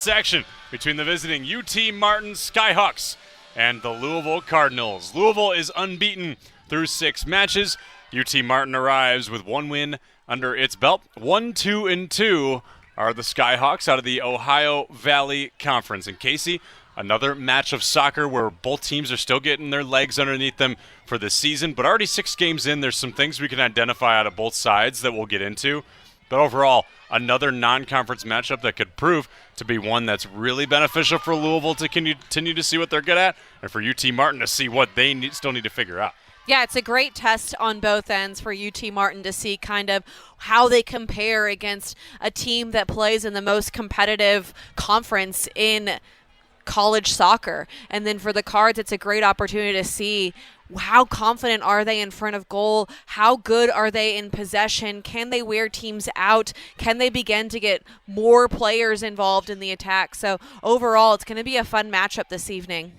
Action between the visiting UT Martin Skyhawks and the Louisville Cardinals. Louisville is unbeaten through 6 matches. UT Martin arrives with 1 win under its belt. 1-2-2 are the Skyhawks out of the Ohio Valley Conference. And Casey, another match of soccer where both teams are still getting their legs underneath them for the season, but already 6 games in, there's some things we can identify out of both sides that we'll get into. But overall, another non-conference matchup that could prove to be one that's really beneficial for Louisville to continue to see what they're good at, and for UT Martin to see what they still need to figure out. Yeah, it's a great test on both ends for UT Martin to see kind of how they compare against a team that plays in the most competitive conference in college soccer. And then for the Cards, it's a great opportunity to see how confident are they in front of goal? How good are they in possession? Can they wear teams out? Can they begin to get more players involved in the attack? So overall, it's going to be a fun matchup this evening.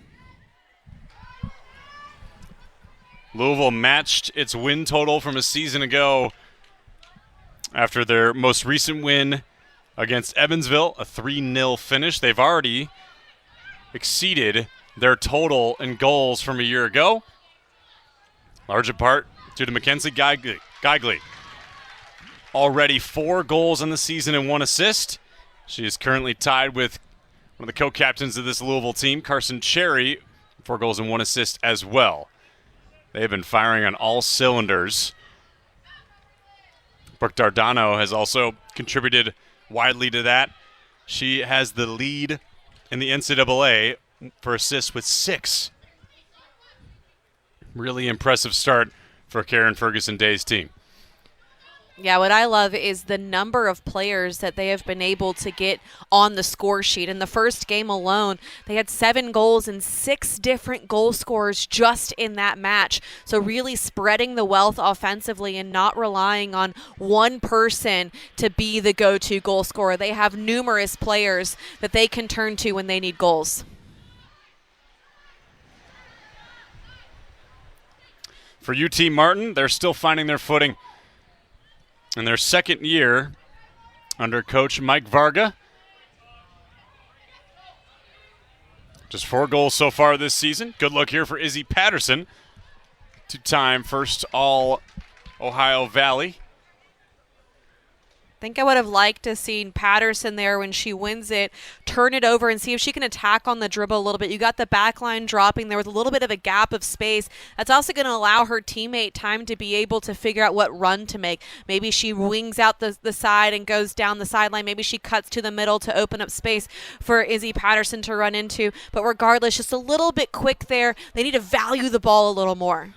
Louisville matched its win total from a season ago after their most recent win against Evansville, a 3-0 finish. They've already exceeded their total in goals from a year ago, large in part due to Mackenzie Geigley. Already 4 goals in the season and 1 assist. She is currently tied with one of the co-captains of this Louisville team, Carson Cherry, 4 goals and 1 assist as well. They've been firing on all cylinders. Brooke Dardano has also contributed widely to that. She has the lead in the NCAA for assists with 6. Really impressive start for Karen Ferguson-Day's team. Yeah, what I love is the number of players that they have been able to get on the score sheet. In the first game alone, they had 7 goals and 6 different goal scorers just in that match. So really spreading the wealth offensively and not relying on one person to be the go-to goal scorer. They have numerous players that they can turn to when they need goals. For UT Martin, they're still finding their footing in their second year under coach Mike Varga. Just 4 goals so far this season. Good look here for Izzy Patterson, 2-time first All-Ohio Valley. I think I would have liked to have seen Patterson there when she wins it, turn it over and see if she can attack on the dribble a little bit. You got the back line dropping there with a little bit of a gap of space. That's also going to allow her teammate time to be able to figure out what run to make. Maybe she wings out the side and goes down the sideline. Maybe she cuts to the middle to open up space for Izzy Patterson to run into. But regardless, just a little bit quick there. They need to value the ball a little more.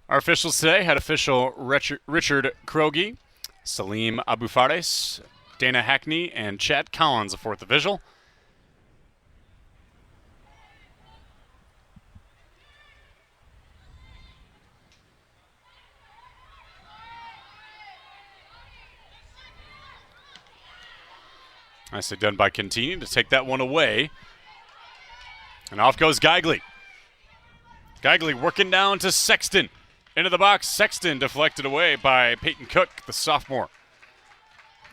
Our officials today had official Richard Krogi, Salim Abufares, Dana Hackney, and Chad Collins, a 4th official. Nicely done by Contini to take that one away. And off goes Geigley. Geigley working down to Sexton. Into the box, Sexton deflected away by Peyton Cook, the sophomore.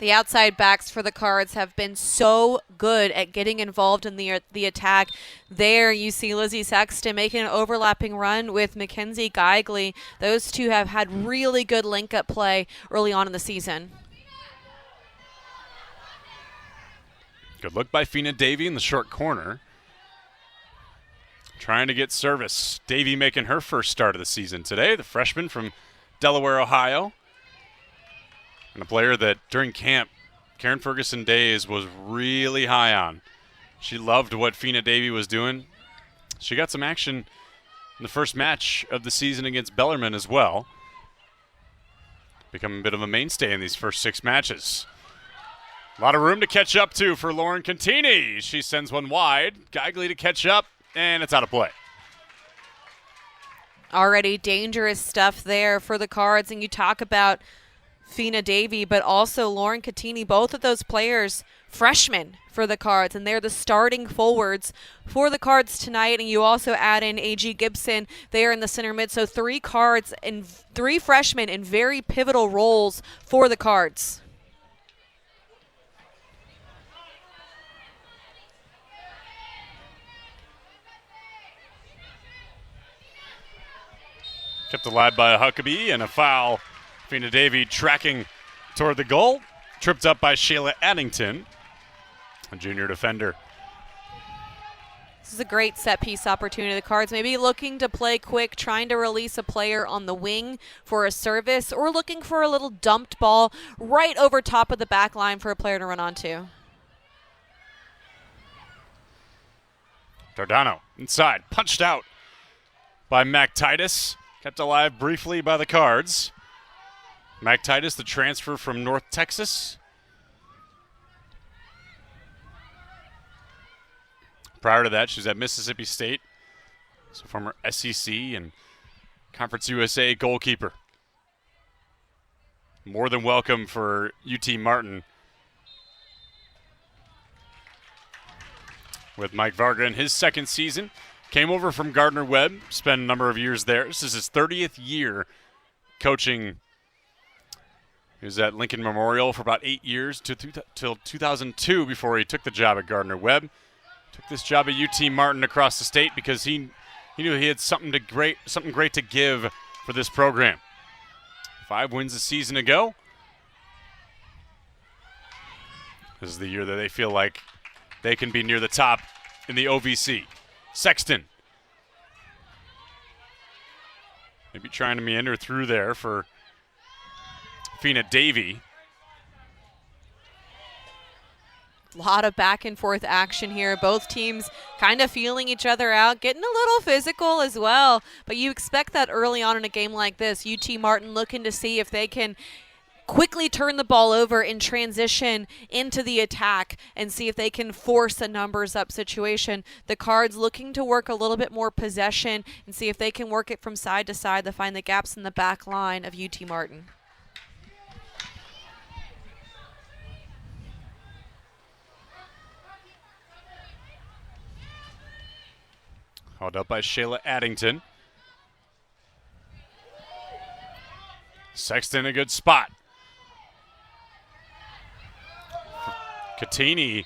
The outside backs for the Cards have been so good at getting involved in the attack. There you see Lizzie Sexton making an overlapping run with Mackenzie Geigley. Those two have had really good link-up play early on in the season. Good look by Fina Davey in the short corner. Trying to get service. Davey making her first start of the season today, the freshman from Delaware, Ohio. And a player that during camp, Karen Ferguson-Days was really high on. She loved what Fina Davey was doing. She got some action in the first match of the season against Bellarmine as well. Becoming a bit of a mainstay in these first 6 matches. A lot of room to catch up to for Lauren Contini. She sends one wide. Geigley to catch up. And it's out of play. Already dangerous stuff there for the Cards. And you talk about Fina Davy, but also Lauren Catini, both of those players freshmen for the Cards, and they're the starting forwards for the Cards tonight. And you also add in A.G. Gibson there in the center mid. So 3 Cards and 3 freshmen in very pivotal roles for the Cards. Kept alive by Huckabee, and a foul. Fina Davy tracking toward the goal. Tripped up by Shayla Addington, a junior defender. This is a great set-piece opportunity. The Cards maybe looking to play quick, trying to release a player on the wing for a service, or looking for a little dumped ball right over top of the back line for a player to run onto. Dardano inside, punched out by Mac Titus. Kept alive briefly by the Cards. Mac Titus, the transfer from North Texas. Prior to that, she was at Mississippi State. So former SEC and Conference USA goalkeeper. More than welcome for UT Martin. With Mike Varga in his second season. Came over from Gardner-Webb, spent a number of years there. This is his 30th year coaching. He was at Lincoln Memorial for about 8 years till 2002 before he took the job at Gardner-Webb. Took this job at UT Martin across the state because he knew he had something great to give for this program. 5 wins a season ago. This is the year that they feel like they can be near the top in the OVC. Sexton. Maybe trying to meander through there for Fina Davy. A lot of back and forth action here. Both teams kind of feeling each other out, getting a little physical as well. But you expect that early on in a game like this. UT Martin looking to see if they can quickly turn the ball over and transition into the attack and see if they can force a numbers up situation. The Cards looking to work a little bit more possession and see if they can work it from side to side to find the gaps in the back line of UT Martin. Hauled up by Shayla Addington. Sexton, a good spot. Catini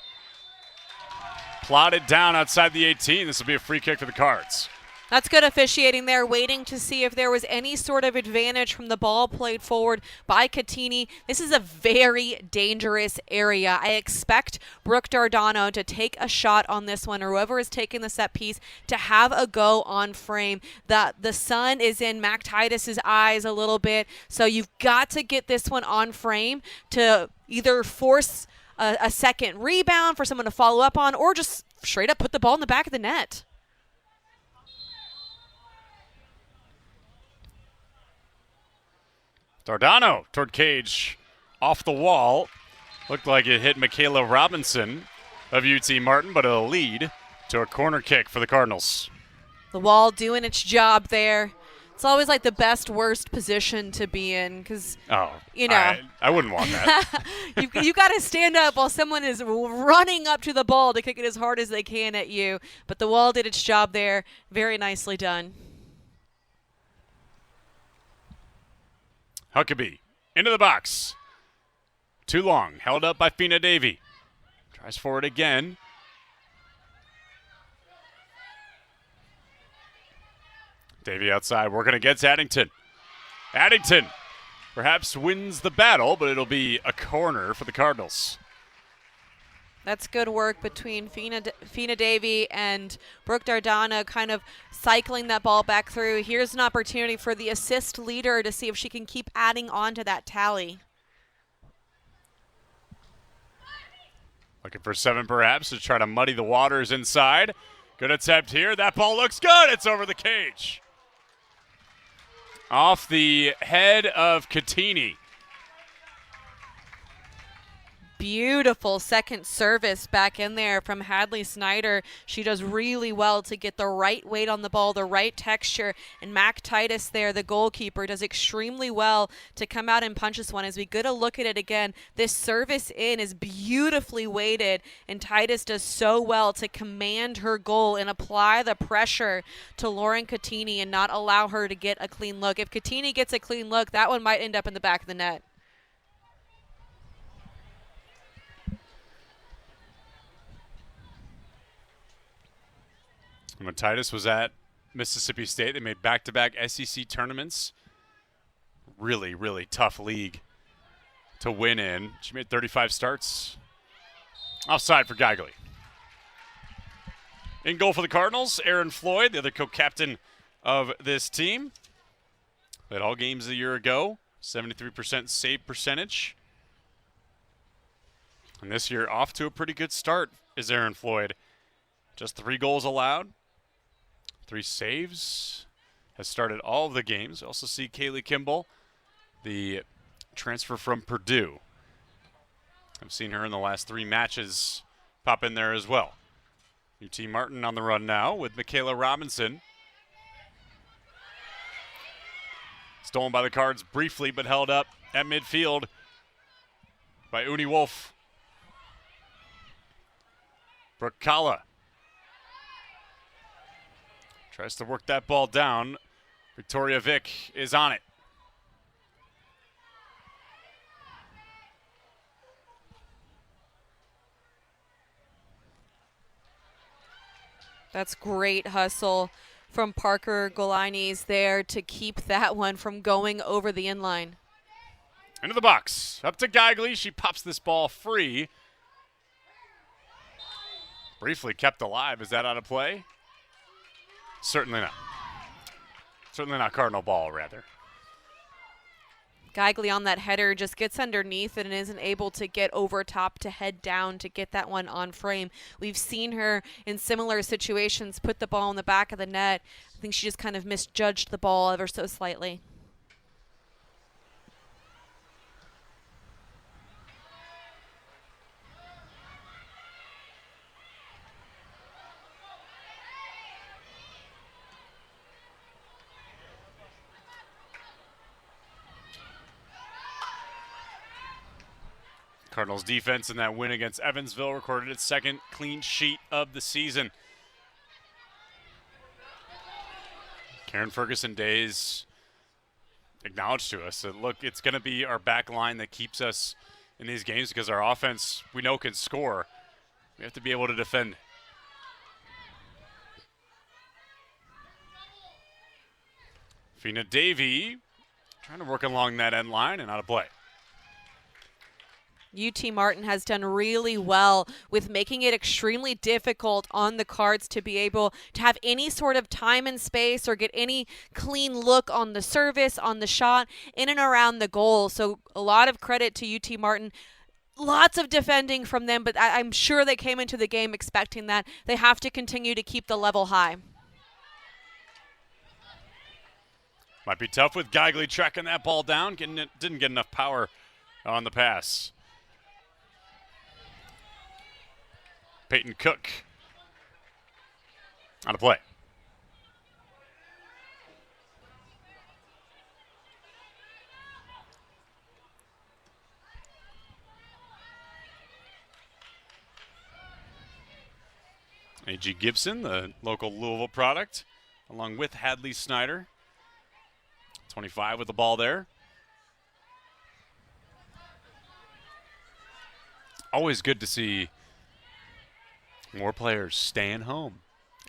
plotted down outside the 18. This will be a free kick for the Cards. That's good officiating there, waiting to see if there was any sort of advantage from the ball played forward by Catini. This is a very dangerous area. I expect Brooke Dardano to take a shot on this one, or whoever is taking the set piece, to have a go on frame. The sun is in Mac Titus's eyes a little bit, so you've got to get this one on frame to either force a second rebound for someone to follow up on, or just straight up put the ball in the back of the net. Dardano toward Cage, off the wall. Looked like it hit Michaela Robinson of UT Martin, but it'll lead to a corner kick for the Cardinals. The wall doing its job there. It's always like the best, worst position to be in because, you know. I wouldn't want that. you got to stand up while someone is running up to the ball to kick it as hard as they can at you. But the wall did its job there. Very nicely done. Huckabee into the box. Too long. Held up by Fina Davy. Tries for it again. Davy outside, working against Addington. Addington perhaps wins the battle, but it'll be a corner for the Cardinals. That's good work between Fina Davy and Brooke Dardano, kind of cycling that ball back through. Here's an opportunity for the assist leader to see if she can keep adding on to that tally. Looking for 7 perhaps to try to muddy the waters inside. Good attempt here. That ball looks good. It's over the cage. Off the head of Catini. Beautiful second service back in there from Hadley Snyder. She does really well to get the right weight on the ball, the right texture, and Mac Titus there, the goalkeeper, does extremely well to come out and punch this one. As we get a look at it again, this service in is beautifully weighted, and Titus does so well to command her goal and apply the pressure to Lauren Catini and not allow her to get a clean look. If Catini gets a clean look, that one might end up in the back of the net. When Titus was at Mississippi State, they made back-to-back SEC tournaments. Really, really tough league to win in. She made 35 starts. Offside for Geigley. In goal for the Cardinals, Aaron Floyd, the other co-captain of this team. Played all games a year ago, 73% save percentage. And this year, off to a pretty good start is Aaron Floyd. Just 3 goals allowed. 3 saves, has started all of the games. We also see Kaylee Kimball, the transfer from Purdue. I've seen her in the last 3 matches pop in there as well. UT Martin on the run now with Michaela Robinson. Stolen by the Cards briefly, but held up at midfield by Uni Wolf. Brooke Kalla tries to work that ball down. Victoria Vick is on it. That's great hustle from Parker Golainis there to keep that one from going over the inline. Into the box. Up to Geigley. She pops this ball free. Briefly kept alive. Is that out of play? Certainly not. Certainly not Cardinal ball, rather. Geigley on that header just gets underneath it and isn't able to get over top to head down to get that one on frame. We've seen her in similar situations put the ball in the back of the net. I think she just kind of misjudged the ball ever so slightly. Cardinals defense in that win against Evansville recorded its 2nd clean sheet of the season. Karen Ferguson Days acknowledged to us that, look, it's going to be our back line that keeps us in these games because our offense, we know, can score. We have to be able to defend. Fina Davey trying to work along that end line and out of play. UT Martin has done really well with making it extremely difficult on the Cards to be able to have any sort of time and space or get any clean look on the service, on the shot, in and around the goal. So a lot of credit to UT Martin. Lots of defending from them, but I'm sure they came into the game expecting that. They have to continue to keep the level high. Might be tough with Geigley tracking that ball down. Didn't get enough power on the pass. Peyton Cook on a play. A.G. Gibson, the local Louisville product, along with Hadley Snyder. 25 with the ball there. Always good to see more players staying home.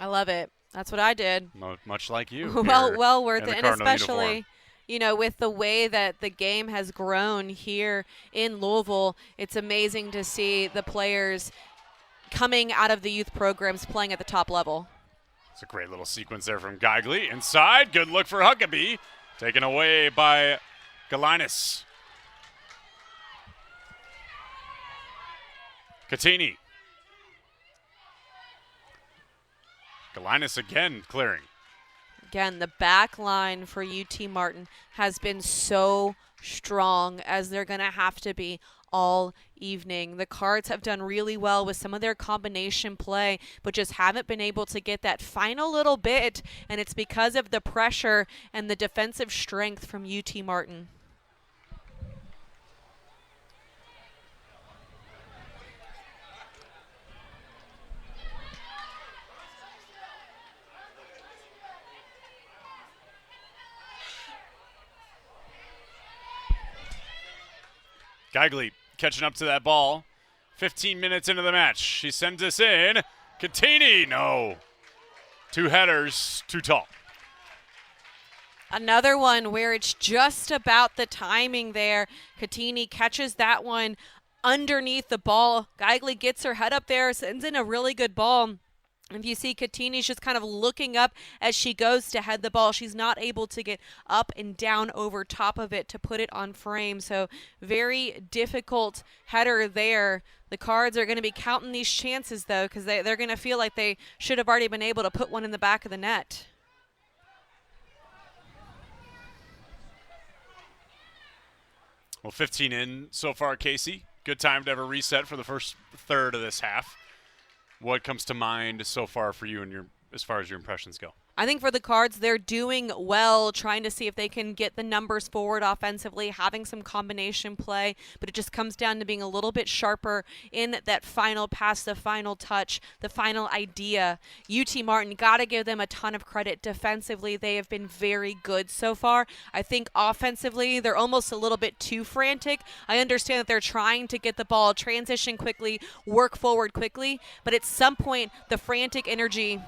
I love it. That's what I did. Much like you. well worth it. And Cardinal especially, uniform. you know, with the way that the game has grown here in Louisville, it's amazing to see the players coming out of the youth programs playing at the top level. It's a great little sequence there from Geigley. Inside, good look for Huckabee. Taken away by Galinas. Catini. Galinas again clearing. Again, the back line for UT Martin has been so strong, as they're going to have to be all evening. The Cards have done really well with some of their combination play, but just haven't been able to get that final little bit, and it's because of the pressure and the defensive strength from UT Martin. Geigley catching up to that ball. 15 minutes into the match. She sends us in. Catini, no. 2 headers, too tall. Another one where it's just about the timing there. Catini catches that one underneath the ball. Geigley gets her head up there, sends in a really good ball. If you see Catini's just kind of looking up as she goes to head the ball. She's not able to get up and down over top of it to put it on frame. So very difficult header there. The Cards are going to be counting these chances, though, because they're going to feel like they should have already been able to put one in the back of the net. Well, 15 in so far, Casey. Good time to have a reset for the first third of this half. What comes to mind so far for you and as far as your impressions go? I think for the Cards, they're doing well, trying to see if they can get the numbers forward offensively, having some combination play, but it just comes down to being a little bit sharper in that final pass, the final touch, the final idea. UT Martin, got to give them a ton of credit. Defensively, they have been very good so far. I think offensively, they're almost a little bit too frantic. I understand that they're trying to get the ball, transition quickly, work forward quickly, but at some point, the frantic energy.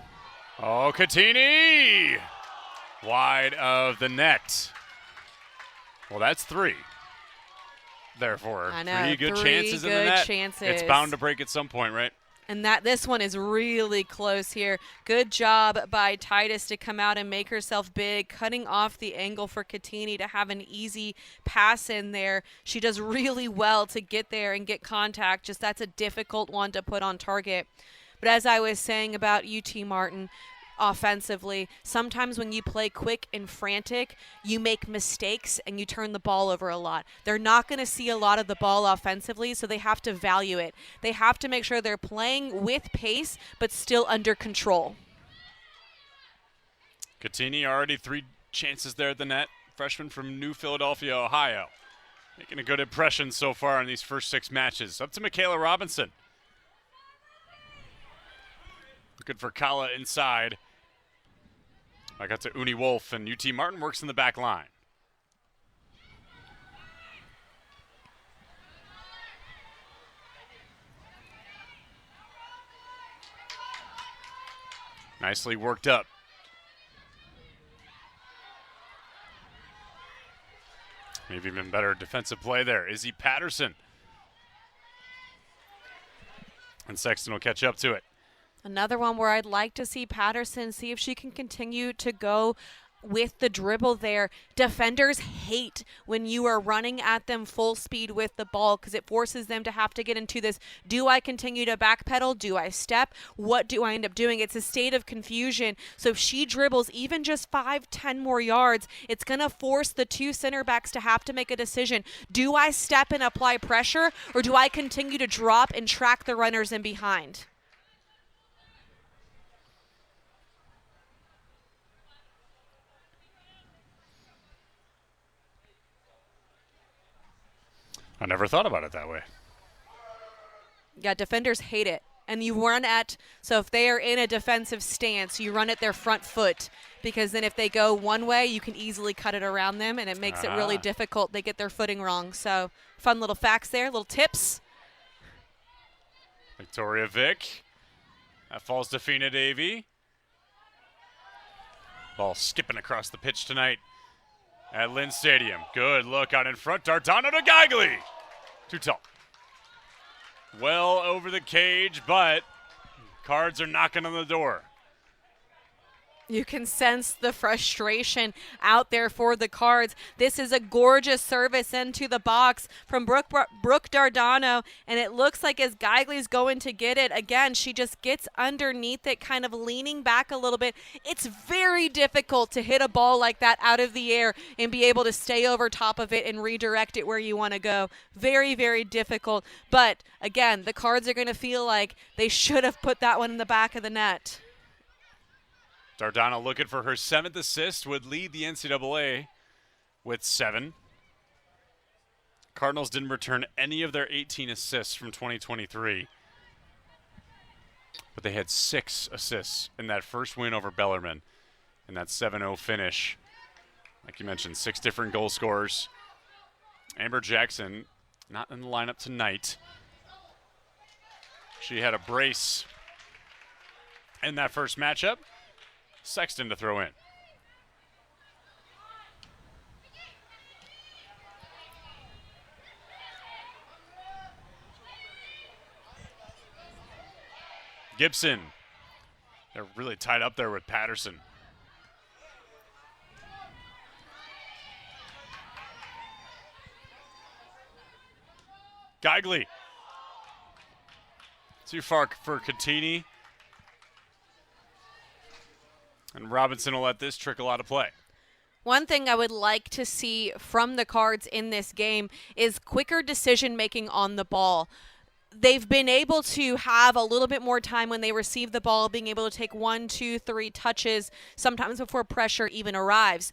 Oh, Catini! Wide of the net. Well, that's 3. Therefore, I know, 3 good chances in the good net. chances. It's bound to break at some point, right? And this one is really close here. Good job by Titus to come out and make herself big, cutting off the angle for Catini to have an easy pass in there. She does really well to get there and get contact. Just that's a difficult one to put on target. But as I was saying about UT Martin, offensively, sometimes when you play quick and frantic, you make mistakes and you turn the ball over a lot. They're not going to see a lot of the ball offensively, so they have to value it. They have to make sure they're playing with pace, but still under control. Catini already 3 chances there at the net. Freshman from New Philadelphia, Ohio. Making a good impression so far in these first 6 matches. Up to Michaela Robinson. Good for Kala inside. I got to Uni Wolf, and UT Martin works in the back line. Nicely worked up. Maybe even better defensive play there. Izzy Patterson. And Sexton will catch up to it. Another one where I'd like to see Patterson see if she can continue to go with the dribble there. Defenders hate when you are running at them full speed with the ball because it forces them to have to get into this, do I continue to backpedal? Do I step? What do I end up doing? It's a state of confusion. So if she dribbles even just 5-10 more yards, it's going to force the 2 center backs to have to make a decision. Do I step and apply pressure, or do I continue to drop and track the runners in behind? I never thought about it that way. Yeah, defenders hate it. And you run so if they are in a defensive stance, you run at their front foot, because then if they go one way, you can easily cut it around them, and it makes it really difficult. They get their footing wrong. So fun little facts there, little tips. Victoria Vick. That falls to Fina Davey. Ball skipping across the pitch tonight at Lynn Stadium. Good look out in front. Dardano to Geigley. Too tall. Well over the cage, but Cards are knocking on the door. You can sense the frustration out there for the Cards. This is a gorgeous service into the box from Brooke Dardano, and it looks like as Geigley's going to get it, again, she just gets underneath it, kind of leaning back a little bit. It's very difficult to hit a ball like that out of the air and be able to stay over top of it and redirect it where you want to go. Very, very difficult. But, again, the Cards are going to feel like they should have put that one in the back of the net. Dardano looking for her 7th assist, would lead the NCAA with 7. Cardinals didn't return any of their 18 assists from 2023, but they had 6 assists in that first win over Bellarmine in that 7-0 finish. Like you mentioned, 6 different goal scorers. Amber Jackson not in the lineup tonight. She had a brace in that first matchup. Sexton to throw in. Gibson. They're really tied up there with Patterson. Geigley. Too far for Catini. And Robinson will let this trickle out of play. One thing I would like to see from the Cards in this game is quicker decision-making on the ball. They've been able to have a little bit more time when they receive the ball, being able to take 1, 2, 3 touches, sometimes before pressure even arrives.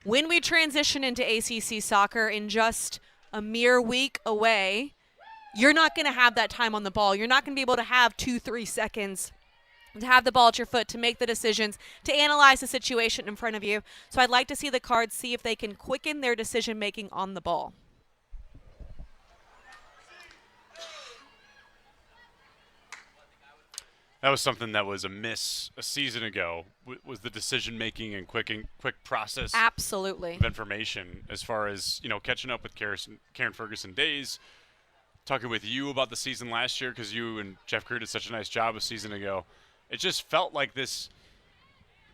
When we transition into ACC soccer in just a mere week away, you're not going to have that time on the ball. You're not going to be able to have 2, 3 seconds to have the ball at your foot, to make the decisions, to analyze the situation in front of you. So I'd like to see the Cards see if they can quicken their decision-making on the ball. That was something that was amiss a season ago, was the decision-making and quick process Absolutely. of information as far as, catching up with Karen Ferguson days, talking with you about the season last year because you and Jeff Crew did such a nice job a season ago. It just felt like this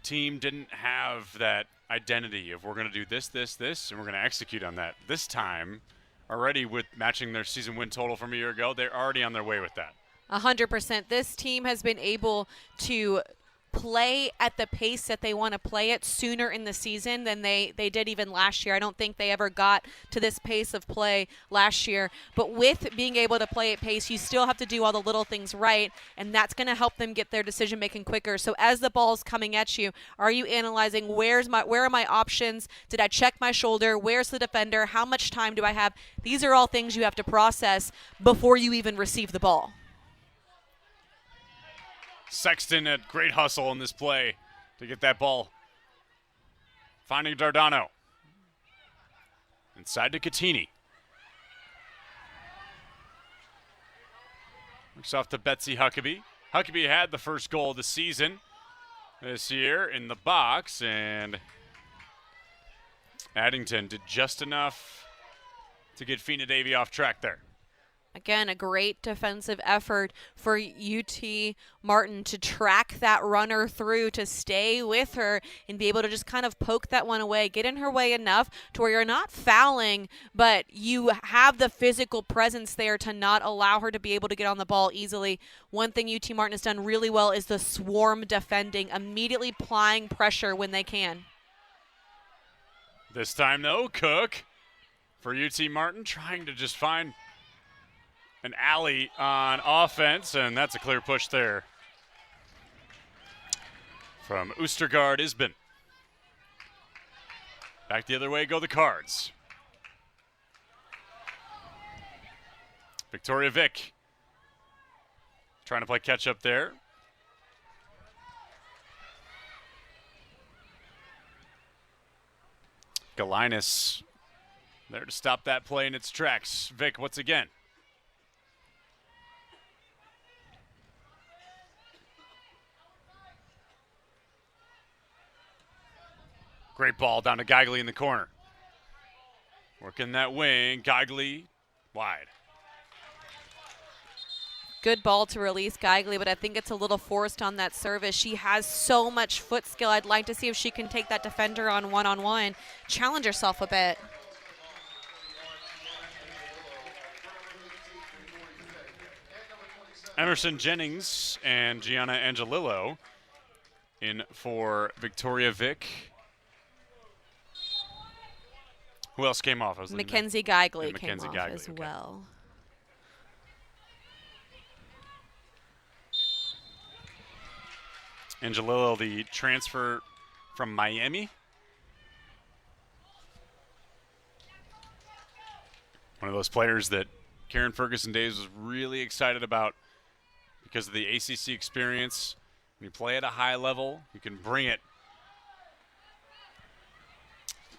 team didn't have that identity of we're going to do this, and we're going to execute on that. This time, already with matching their season win total from a year ago, they're already on their way with that. 100%. This team has been able to play at the pace that they want to play it sooner in the season than they did even last year. I don't think they ever got to this pace of play last year. But with being able to play at pace, you still have to do all the little things right, and that's going to help them get their decision-making quicker. So as the ball's coming at you, are you analyzing where are my options? Did I check my shoulder? Where's the defender? How much time do I have? These are all things you have to process before you even receive the ball. Sexton at great hustle in this play to get that ball. Finding Dardano. Inside to Catini. Looks off to Betsy Huckabee. Huckabee had the first goal of the season this year in the box, and Addington did just enough to get Fina Davy off track there. Again, a great defensive effort for UT Martin to track that runner through, to stay with her and be able to just kind of poke that one away, get in her way enough to where you're not fouling, but you have the physical presence there to not allow her to be able to get on the ball easily. One thing UT Martin has done really well is the swarm defending, immediately applying pressure when they can. This time, though, Cook for UT Martin trying to just find an alley on offense, and that's a clear push there from Oostergaard Isbin. Back the other way go the Cards. Victoria Vick trying to play catch up there. Galinas there to stop that play in its tracks. Vick once again. Great ball down to Geigley in the corner. Working that wing. Geigley wide. Good ball to release Geigley, but I think it's a little forced on that service. She has so much foot skill. I'd like to see if she can take that defender on one-on-one, challenge herself a bit. Emerson Jennings and Gianna Angelillo in for Victoria Vick. Who else came off? Mackenzie Geigley came Mackenzie off Geigley, as okay. well. Angelillo, the transfer from Miami. One of those players that Karen Ferguson Days was really excited about because of the ACC experience. When you play at a high level, you can bring it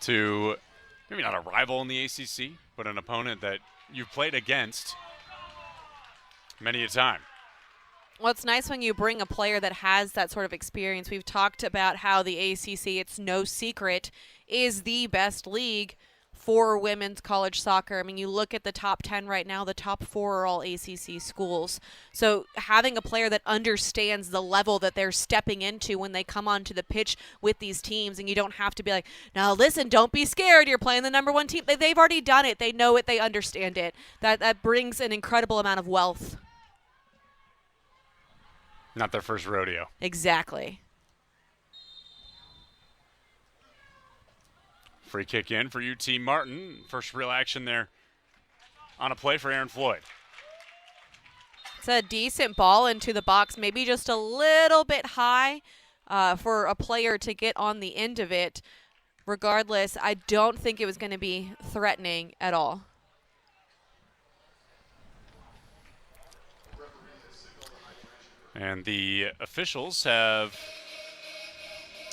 to maybe not a rival in the ACC, but an opponent that you've played against many a time. Well, it's nice when you bring a player that has that sort of experience. We've talked about how the ACC, it's no secret, is the best league for women's college soccer. I mean, you look at the top 10 right now, the top 4 are all ACC schools. So having a player that understands the level that they're stepping into when they come onto the pitch with these teams, and you don't have to be like, now listen, don't be scared, you're playing the number 1 team. They've already done it. They know it. They understand it. That brings an incredible amount of wealth. Not their first rodeo. Exactly. Free kick in for UT Martin. First real action there on a play for Aaron Floyd. It's a decent ball into the box, maybe just a little bit high for a player to get on the end of it. Regardless, I don't think it was going to be threatening at all. And the officials have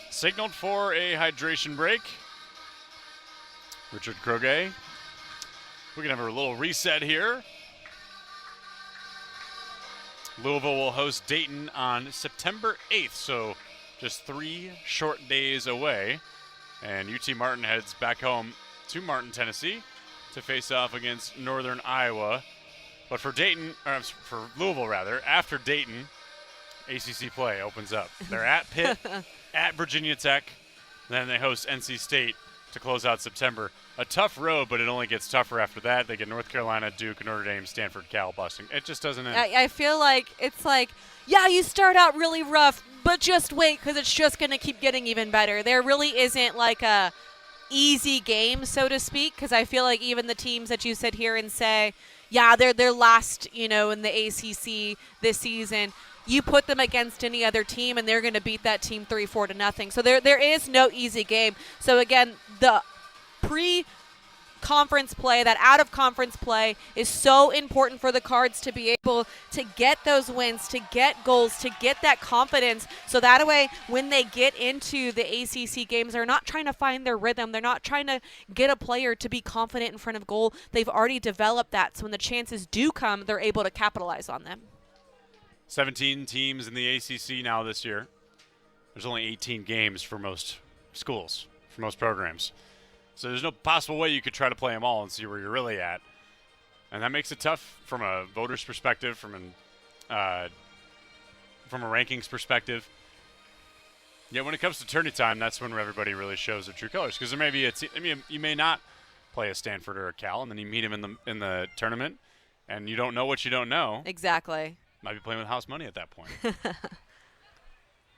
signaled for a hydration break. Richard Kroge. We can have a little reset here. Louisville will host Dayton on September 8th, so just 3 short days away. And UT Martin heads back home to Martin, Tennessee to face off against Northern Iowa. But for Dayton, or for Louisville rather, after Dayton, ACC play opens up. They're at Pitt, at Virginia Tech, then they host NC State to close out September. A tough road, but it only gets tougher after that. They get North Carolina, Duke, Notre Dame, Stanford, Cal, Boston. It just doesn't end. I feel like it's like, yeah, you start out really rough, but just wait because it's just going to keep getting even better. There really isn't like a easy game, so to speak, because I feel like even the teams that you sit here and say, yeah, they're last, in the ACC this season, you put them against any other team, and they're going to beat that team 3-4-0. So there is no easy game. So, again, the pre-conference play, that out-of-conference play is so important for the Cards to be able to get those wins, to get goals, to get that confidence. So that way, when they get into the ACC games, they're not trying to find their rhythm. They're not trying to get a player to be confident in front of goal. They've already developed that. So when the chances do come, they're able to capitalize on them. 17 teams in the ACC now this year. There's only 18 games for most schools, for most programs. So there's no possible way you could try to play them all and see where you're really at. And that makes it tough from a voter's perspective, from a rankings perspective. Yet when it comes to tourney time, that's when everybody really shows their true colors. Because there may be you may not play a Stanford or a Cal, and then you meet them in the tournament, and you don't know what you don't know. Exactly. Might be playing with house money at that point.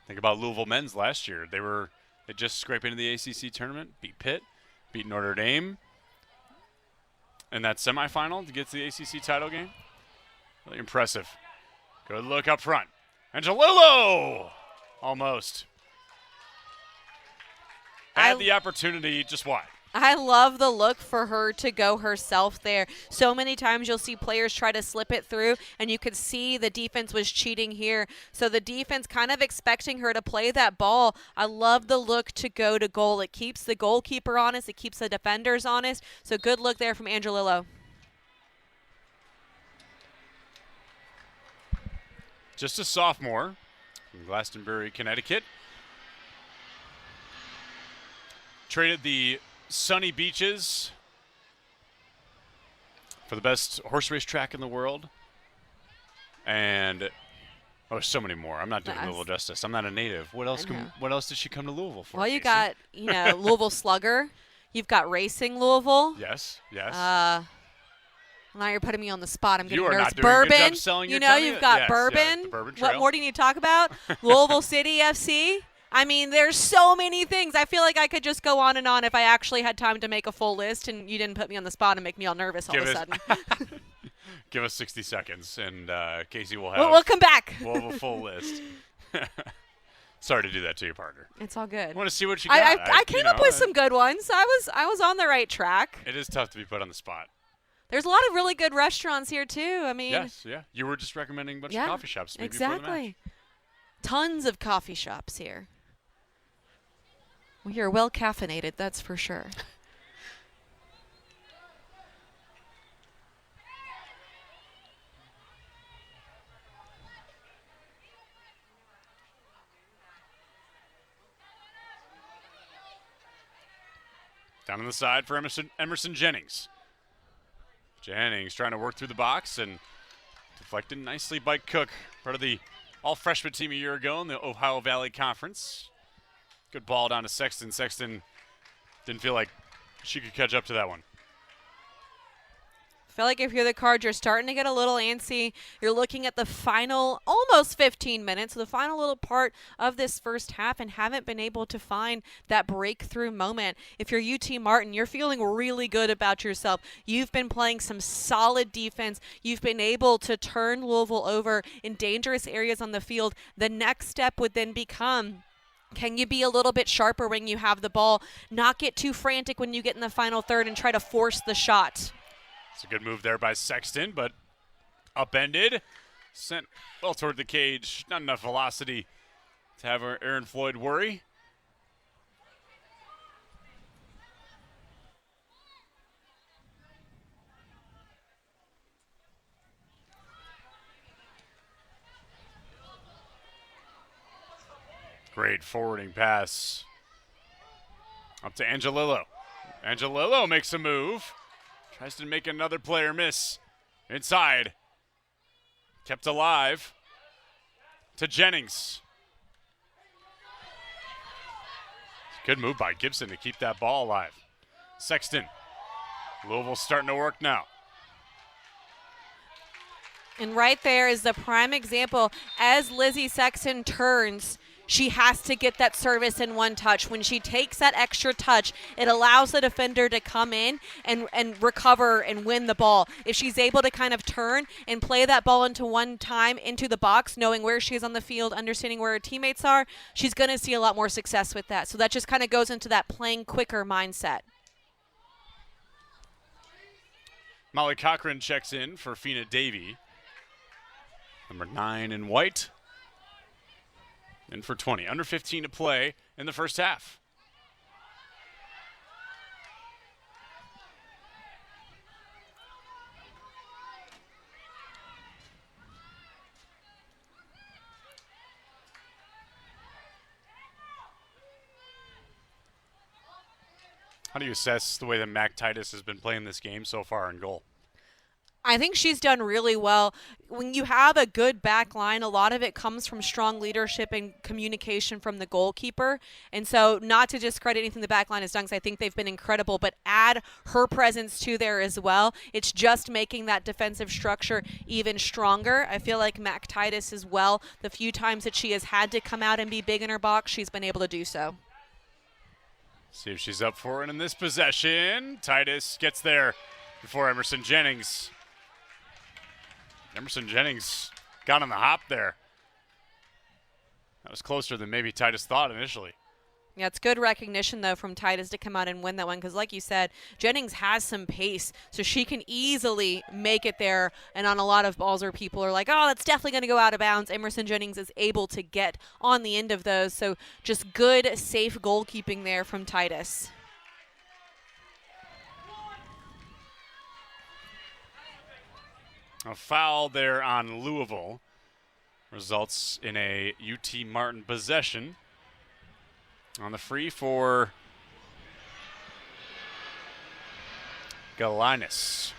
Think about Louisville men's last year. They just scraped into the ACC tournament, beat Pitt, beat Notre Dame in that semifinal to get to the ACC title game. Really impressive. Good look up front. Angelillo! Almost. Had the opportunity, just wide. I love the look for her to go herself there. So many times you'll see players try to slip it through, and you could see the defense was cheating here. So the defense kind of expecting her to play that ball. I love the look to go to goal. It keeps the goalkeeper honest. It keeps the defenders honest. So good look there from Angelillo. Just a sophomore from Glastonbury, Connecticut. Traded the sunny beaches for the best horse race track in the world. And so many more. I'm not doing Yes. Louisville justice. I'm not a native. What else? I know. What else did she come to Louisville for? Well, you Casey? got, Louisville Slugger. You've got Racing Louisville. Yes. Yes. Now you're putting me on the spot. I'm getting You are nervous. not doing a good Bourbon. job selling your You've got yes, Bourbon. the Bourbon What Trail. more do you need to talk about? Louisville City FC. I mean, there's so many things. I feel like I could just go on and on if I actually had time to make a full list, and you didn't put me on the spot and make me all nervous all of a sudden. Give us 60 seconds, and Casey will have. We'll come back. We'll have a full list. Sorry to do that to your partner. It's all good. I want to see what you got. I came up with some good ones. I was on the right track. It is tough to be put on the spot. There's a lot of really good restaurants here too. I mean, Yes, yeah. You were just recommending a bunch of coffee shops maybe before the match. Exactly. Tons of coffee shops here. We are well caffeinated, that's for sure. Down on the side for Emerson Jennings. Jennings trying to work through the box and deflected nicely by Cook, part of the all-freshman team a year ago in the Ohio Valley Conference. Good ball down to Sexton. Sexton didn't feel like she could catch up to that one. I feel like if you're the Cards, you're starting to get a little antsy. You're looking at the final almost 15 minutes, the final little part of this first half, and haven't been able to find that breakthrough moment. If you're UT Martin, you're feeling really good about yourself. You've been playing some solid defense. You've been able to turn Louisville over in dangerous areas on the field. The next step would then become, can you be a little bit sharper when you have the ball? Not get too frantic when you get in the final third and try to force the shot. It's a good move there by Sexton, but upended. Sent well toward the cage. Not enough velocity to have Aaron Floyd worry. Great forwarding pass. Up to Angelillo. Angelillo makes a move. Tries to make another player miss. Inside. Kept alive. To Jennings. Good move by Gibson to keep that ball alive. Sexton. Louisville starting to work now. And right there is the prime example. As Lizzie Sexton turns, she has to get that service in one touch. When she takes that extra touch, it allows the defender to come in and recover and win the ball. If she's able to kind of turn and play that ball into one time into the box, knowing where she is on the field, understanding where her teammates are, she's going to see a lot more success with that. So that just kind of goes into that playing quicker mindset. Molly Cochran checks in for Fina Davey. Number 9 in white. And for 20. Under 15 to play in the first half. How do you assess the way that Mac Titus has been playing this game so far in goal? I think she's done really well. When you have a good back line, a lot of it comes from strong leadership and communication from the goalkeeper. And so not to discredit anything the back line has done, because I think they've been incredible, but add her presence to there as well. It's just making that defensive structure even stronger. I feel like Mac Titus as well, the few times that she has had to come out and be big in her box, she's been able to do so. See if she's up for it in this possession. Titus gets there before Emerson Jennings. Emerson Jennings got on the hop there. That was closer than maybe Titus thought initially. Yeah, it's good recognition, though, from Titus to come out and win that one because, like you said, Jennings has some pace, so she can easily make it there. And on a lot of balls where people are like, oh, that's definitely going to go out of bounds, Emerson Jennings is able to get on the end of those. So just good, safe goalkeeping there from Titus. A foul there on Louisville results in a UT Martin possession. On the free for Galinas.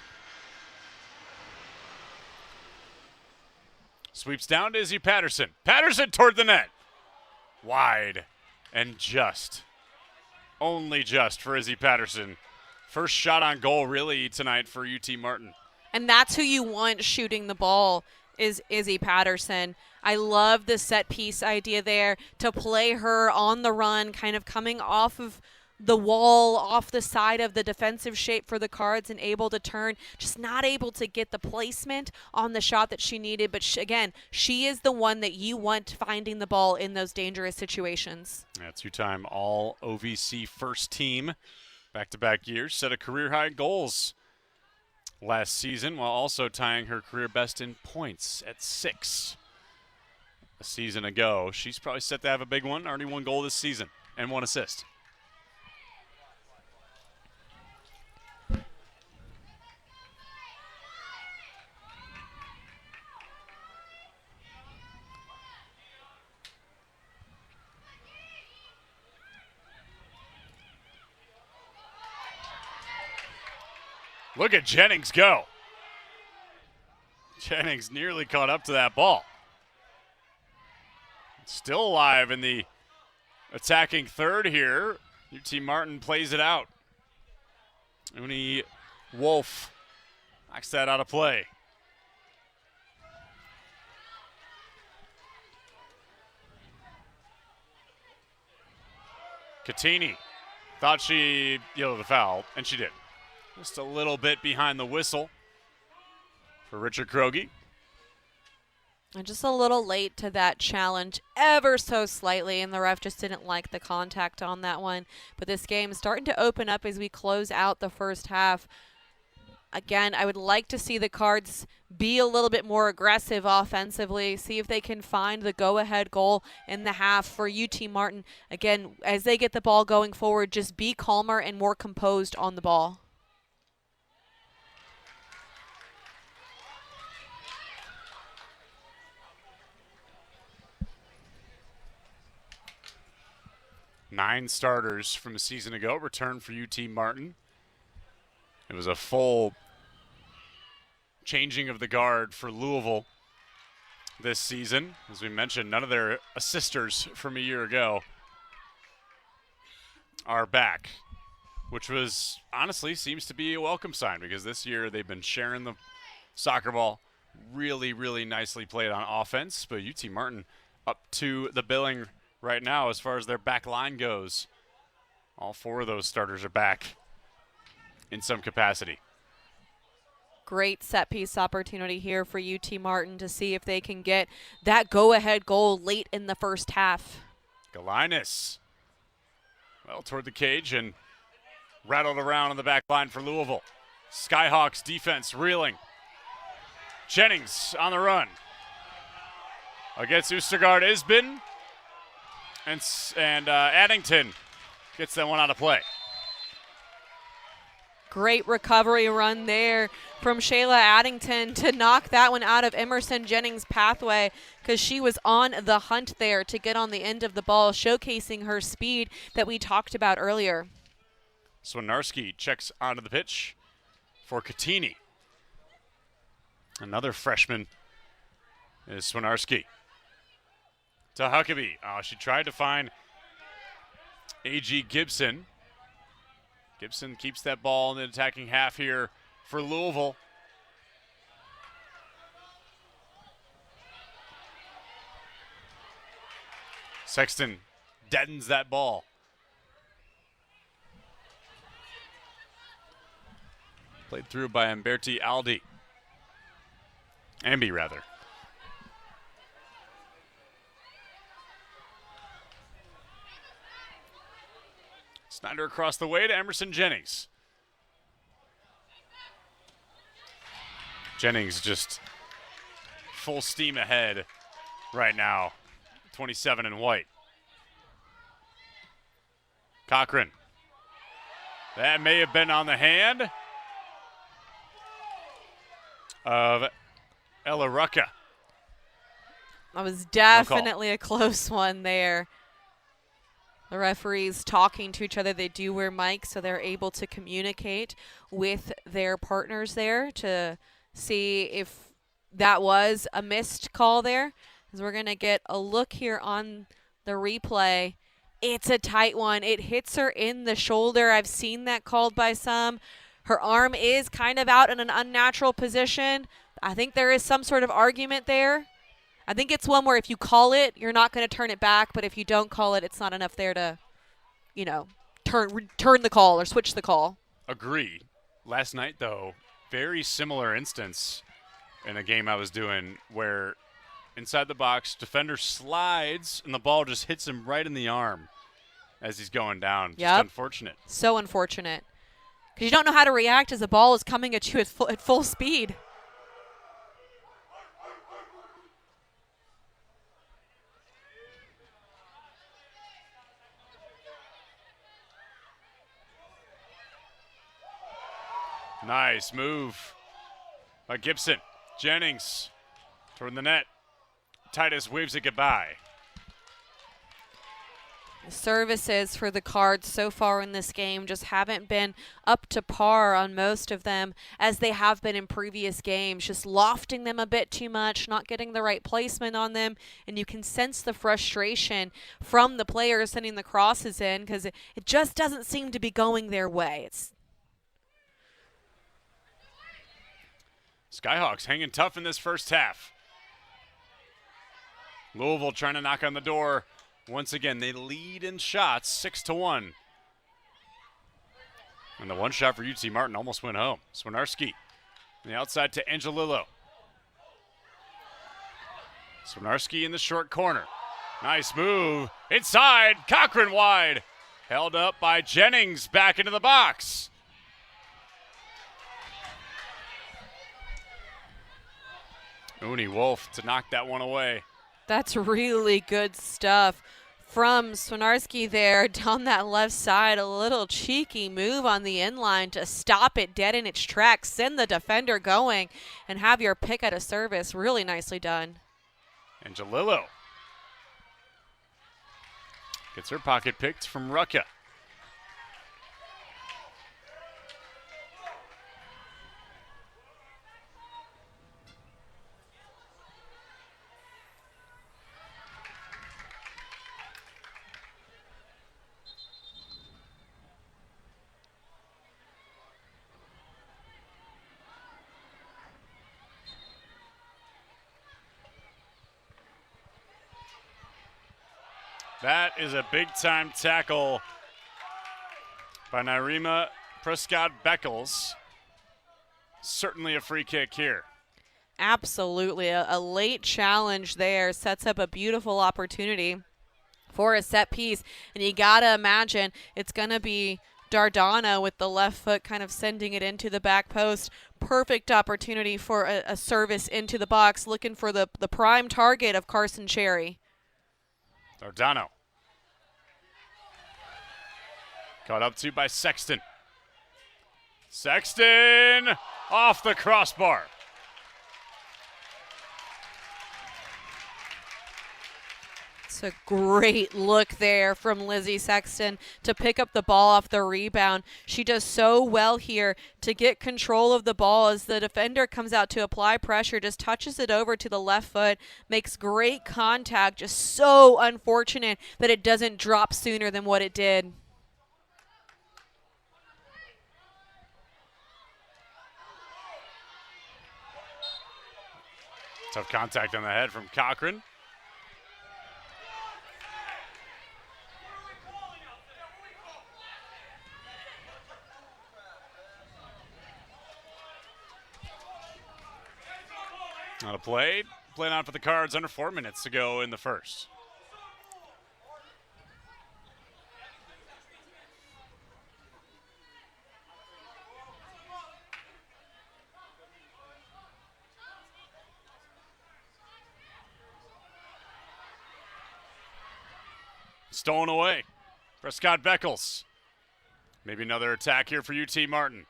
Sweeps down to Izzy Patterson. Patterson toward the net. Wide and just. Only just for Izzy Patterson. First shot on goal really tonight for UT Martin. And that's who you want shooting the ball is Izzy Patterson. I love the set piece idea there to play her on the run, kind of coming off of the wall, off the side of the defensive shape for the Cards and able to turn, just not able to get the placement on the shot that she needed. But again, she is the one that you want finding the ball in those dangerous situations. Yeah, two-time all OVC first team, back-to-back years, set a career-high goals last season while also tying her career best in points at 6 a season ago. She's probably set to have a big one, already 1 goal this season and 1 assist. Look at Jennings go. Jennings nearly caught up to that ball. Still alive in the attacking third here. UT Martin plays it out. Uni Wolf knocks that out of play. Catini thought she yielded a foul, and she did. Just a little bit behind the whistle for Richard Krogi. And just a little late to that challenge, ever so slightly, and the ref just didn't like the contact on that one. But this game is starting to open up as we close out the first half. Again, I would like to see the Cards be a little bit more aggressive offensively, see if they can find the go-ahead goal in the half for UT Martin. Again, as they get the ball going forward, just be calmer and more composed on the ball. Nine starters from a season ago returned for UT Martin. It was a full changing of the guard for Louisville this season. As we mentioned, none of their assisters from a year ago are back, which was honestly seems to be a welcome sign because this year they've been sharing the soccer ball. Really, really nicely played on offense, but UT Martin up to the billing right now as far as their back line goes. All 4 of those starters are back in some capacity. Great set piece opportunity here for UT Martin to see if they can get that go-ahead goal late in the first half. Galinas, well, toward the cage and rattled around on the back line for Louisville. Skyhawks defense reeling. Jennings on the run against Oostergaard Isbin. And Addington gets that one out of play. Great recovery run there from Shayla Addington to knock that one out of Emerson Jennings' pathway because she was on the hunt there to get on the end of the ball, showcasing her speed that we talked about earlier. Swinarski checks onto the pitch for Catini. Another freshman is Swinarski. To Huckabee. Oh, she tried to find A.G. Gibson. Gibson keeps that ball in the attacking half here for Louisville. Sexton deadens that ball. Played through by Amberti Aldi. Ambi, rather. Snyder across the way to Emerson Jennings. Jennings just full steam ahead right now. 27 in white. Cochran. That may have been on the hand of Ella Rucka. That was definitely a close one there. The referees talking to each other. They do wear mics, so they're able to communicate with their partners there to see if that was a missed call there. As we're going to get a look here on the replay. It's a tight one. It hits her in the shoulder. I've seen that called by some. Her arm is kind of out in an unnatural position. I think there is some sort of argument there. I think it's one where if you call it, you're not going to turn it back, but if you don't call it, it's not enough there to, turn the call or switch the call. Agreed. Last night, though, very similar instance in a game I was doing where inside the box, defender slides, and the ball just hits him right in the arm as he's going down. Just unfortunate. So unfortunate. Because you don't know how to react as the ball is coming at you at full speed. Nice move by Gibson. Jennings toward the net. Titus waves it goodbye. The services for the Cards so far in this game just haven't been up to par on most of them as they have been in previous games, just lofting them a bit too much, not getting the right placement on them, and you can sense the frustration from the players sending the crosses in because it just doesn't seem to be going their way. Skyhawks hanging tough in this first half. Louisville trying to knock on the door. Once again, they lead in shots 6-1. And the one shot for UT Martin almost went home. Swinarski on the outside to Angelillo. Swinarski in the short corner. Nice move. Inside. Cochran wide. Held up by Jennings back into the box. Uni Wolf to knock that one away. That's really good stuff from Swinarski there down that left side. A little cheeky move on the inline to stop it dead in its tracks, send the defender going, and have your pick at a service. Really nicely done. Angelillo gets her pocket picked from Rucka. That is a big-time tackle by Nairima Prescott-Beckles. Certainly a free kick here. Absolutely. A late challenge there sets up a beautiful opportunity for a set piece. And you got to imagine it's going to be Dardano with the left foot kind of sending it into the back post. Perfect opportunity for a service into the box, looking for the prime target of Carson Cherry. Dardano. Caught up to by Sexton. Sexton off the crossbar. It's a great look there from Lizzie Sexton to pick up the ball off the rebound. She does so well here to get control of the ball as the defender comes out to apply pressure, just touches it over to the left foot, makes great contact. Just so unfortunate that it doesn't drop sooner than what it did. Tough contact on the head from Cochran. Not a play. Playing on for the Cards under 4 minutes to go in the first. Stolen away. Prescott-Beckles. Maybe another attack here for UT Martin.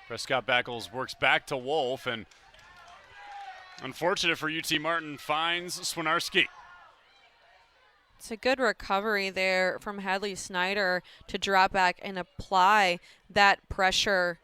Prescott-Beckles works back to Wolf, and unfortunate for UT Martin, finds Swinarski. It's a good recovery there from Hadley Snyder to drop back and apply that pressure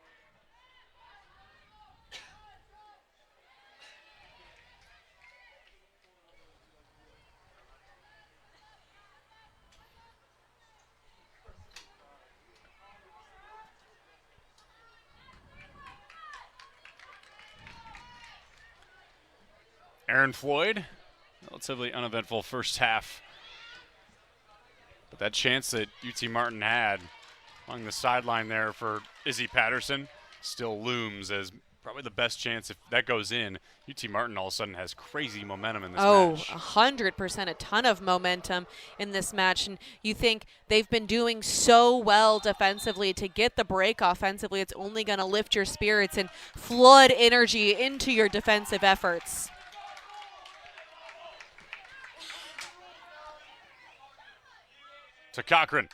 Aaron Floyd, relatively uneventful first half. But that chance that UT Martin had along the sideline there for Izzy Patterson still looms as probably the best chance. If that goes in, UT Martin all of a sudden has crazy momentum in this match. 100%, a ton of momentum in this match. And you think they've been doing so well defensively to get the break offensively. It's only going to lift your spirits and flood energy into your defensive efforts. To Cochran.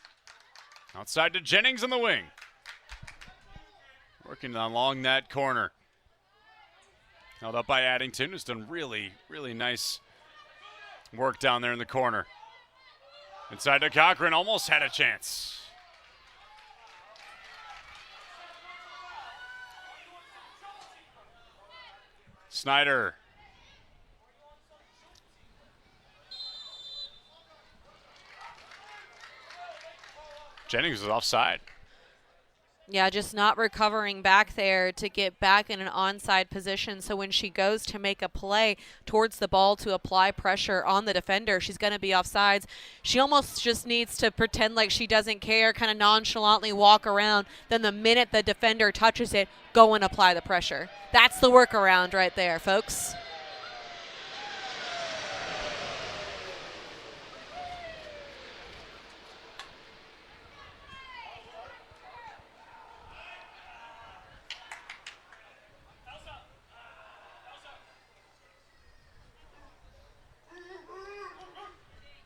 Outside to Jennings on the wing. Working along that corner. Held up by Addington, who's done really, really nice work down there in the corner. Inside to Cochran, almost had a chance. Snyder. Jennings is offside. Yeah, just not recovering back there to get back in an onside position. So when she goes to make a play towards the ball to apply pressure on the defender, she's going to be offsides. She almost just needs to pretend like she doesn't care, kind of nonchalantly walk around. Then the minute the defender touches it, go and apply the pressure. That's the workaround right there, folks.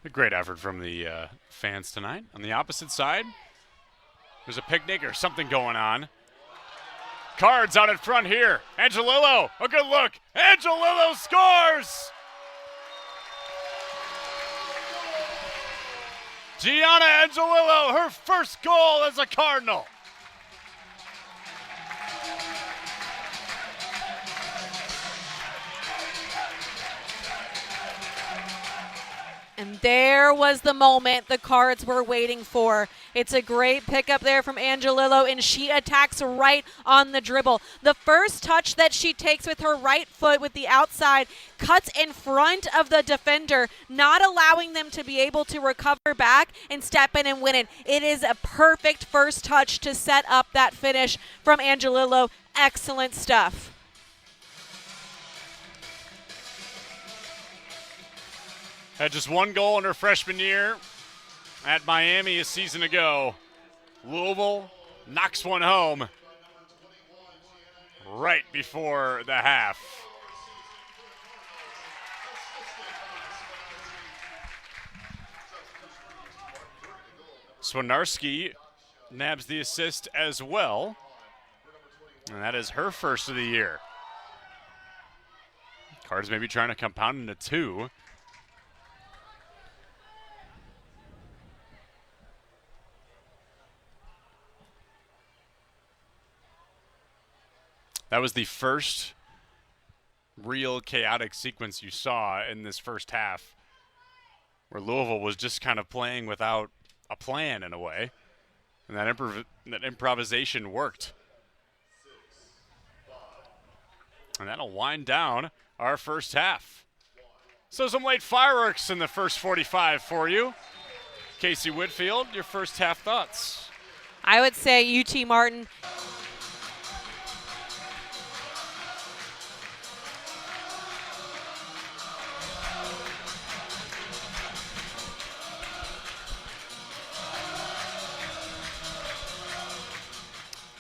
A great effort from the fans tonight. On the opposite side, there's a picnic or something going on. Cards out in front here. Angelillo, a good look. Angelillo scores! Gianna Angelillo, her first goal as a Cardinal. And there was the moment the Cards were waiting for. It's a great pickup there from Angelillo, and she attacks right on the dribble. The first touch that she takes with her right foot with the outside cuts in front of the defender, not allowing them to be able to recover back and step in and win it. It is a perfect first touch to set up that finish from Angelillo. Excellent stuff. Had just one goal in her freshman year at Miami a season ago. Louisville knocks one home right before the half. Swinarski nabs the assist as well, and that is her first of the year. Cards maybe trying to compound into two. That was the first real chaotic sequence you saw in this first half, where Louisville was just kind of playing without a plan in a way, and that improvisation worked. And that'll wind down our first half. So some late fireworks in the first 45 for you. Casey Whitfield, your first half thoughts? I would say UT Martin.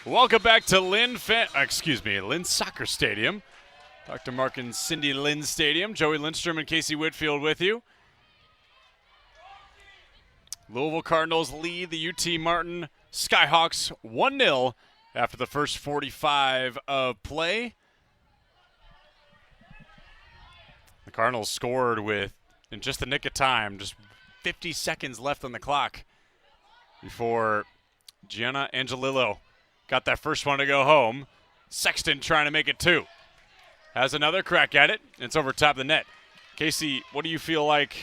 Welcome back to Lynn Soccer Stadium. Dr. Mark and Cindy Lynn Stadium. Joey Lindstrom and Casey Whitfield with you. Louisville Cardinals lead the UT Martin Skyhawks 1-0 after the first 45 of play. The Cardinals scored in just the nick of time, just 50 seconds left on the clock before Gianna Angelillo got that first one to go home. Sexton trying to make it two. Has another crack at it. It's over top of the net. Casey, what do you feel like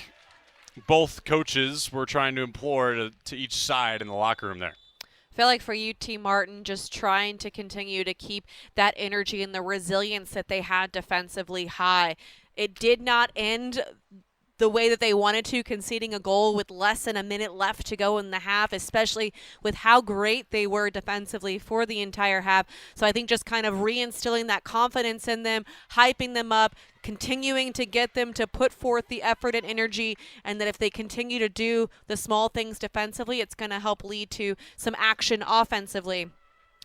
both coaches were trying to implore to each side in the locker room there? I feel like for UT Martin, just trying to continue to keep that energy and the resilience that they had defensively high. It did not end the way that they wanted to, conceding a goal with less than a minute left to go in the half, especially with how great they were defensively for the entire half. So I think just kind of reinstilling that confidence in them, hyping them up, continuing to get them to put forth the effort and energy, and that if they continue to do the small things defensively, it's going to help lead to some action offensively.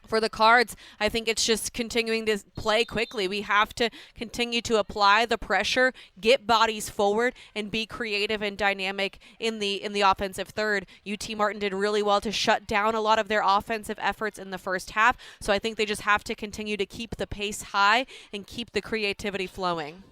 For the Cards, I think it's just continuing to play quickly. We have to continue to apply the pressure, get bodies forward, and be creative and dynamic in the offensive third. UT Martin did really well to shut down a lot of their offensive efforts in the first half, so I think they just have to continue to keep the pace high and keep the creativity flowing.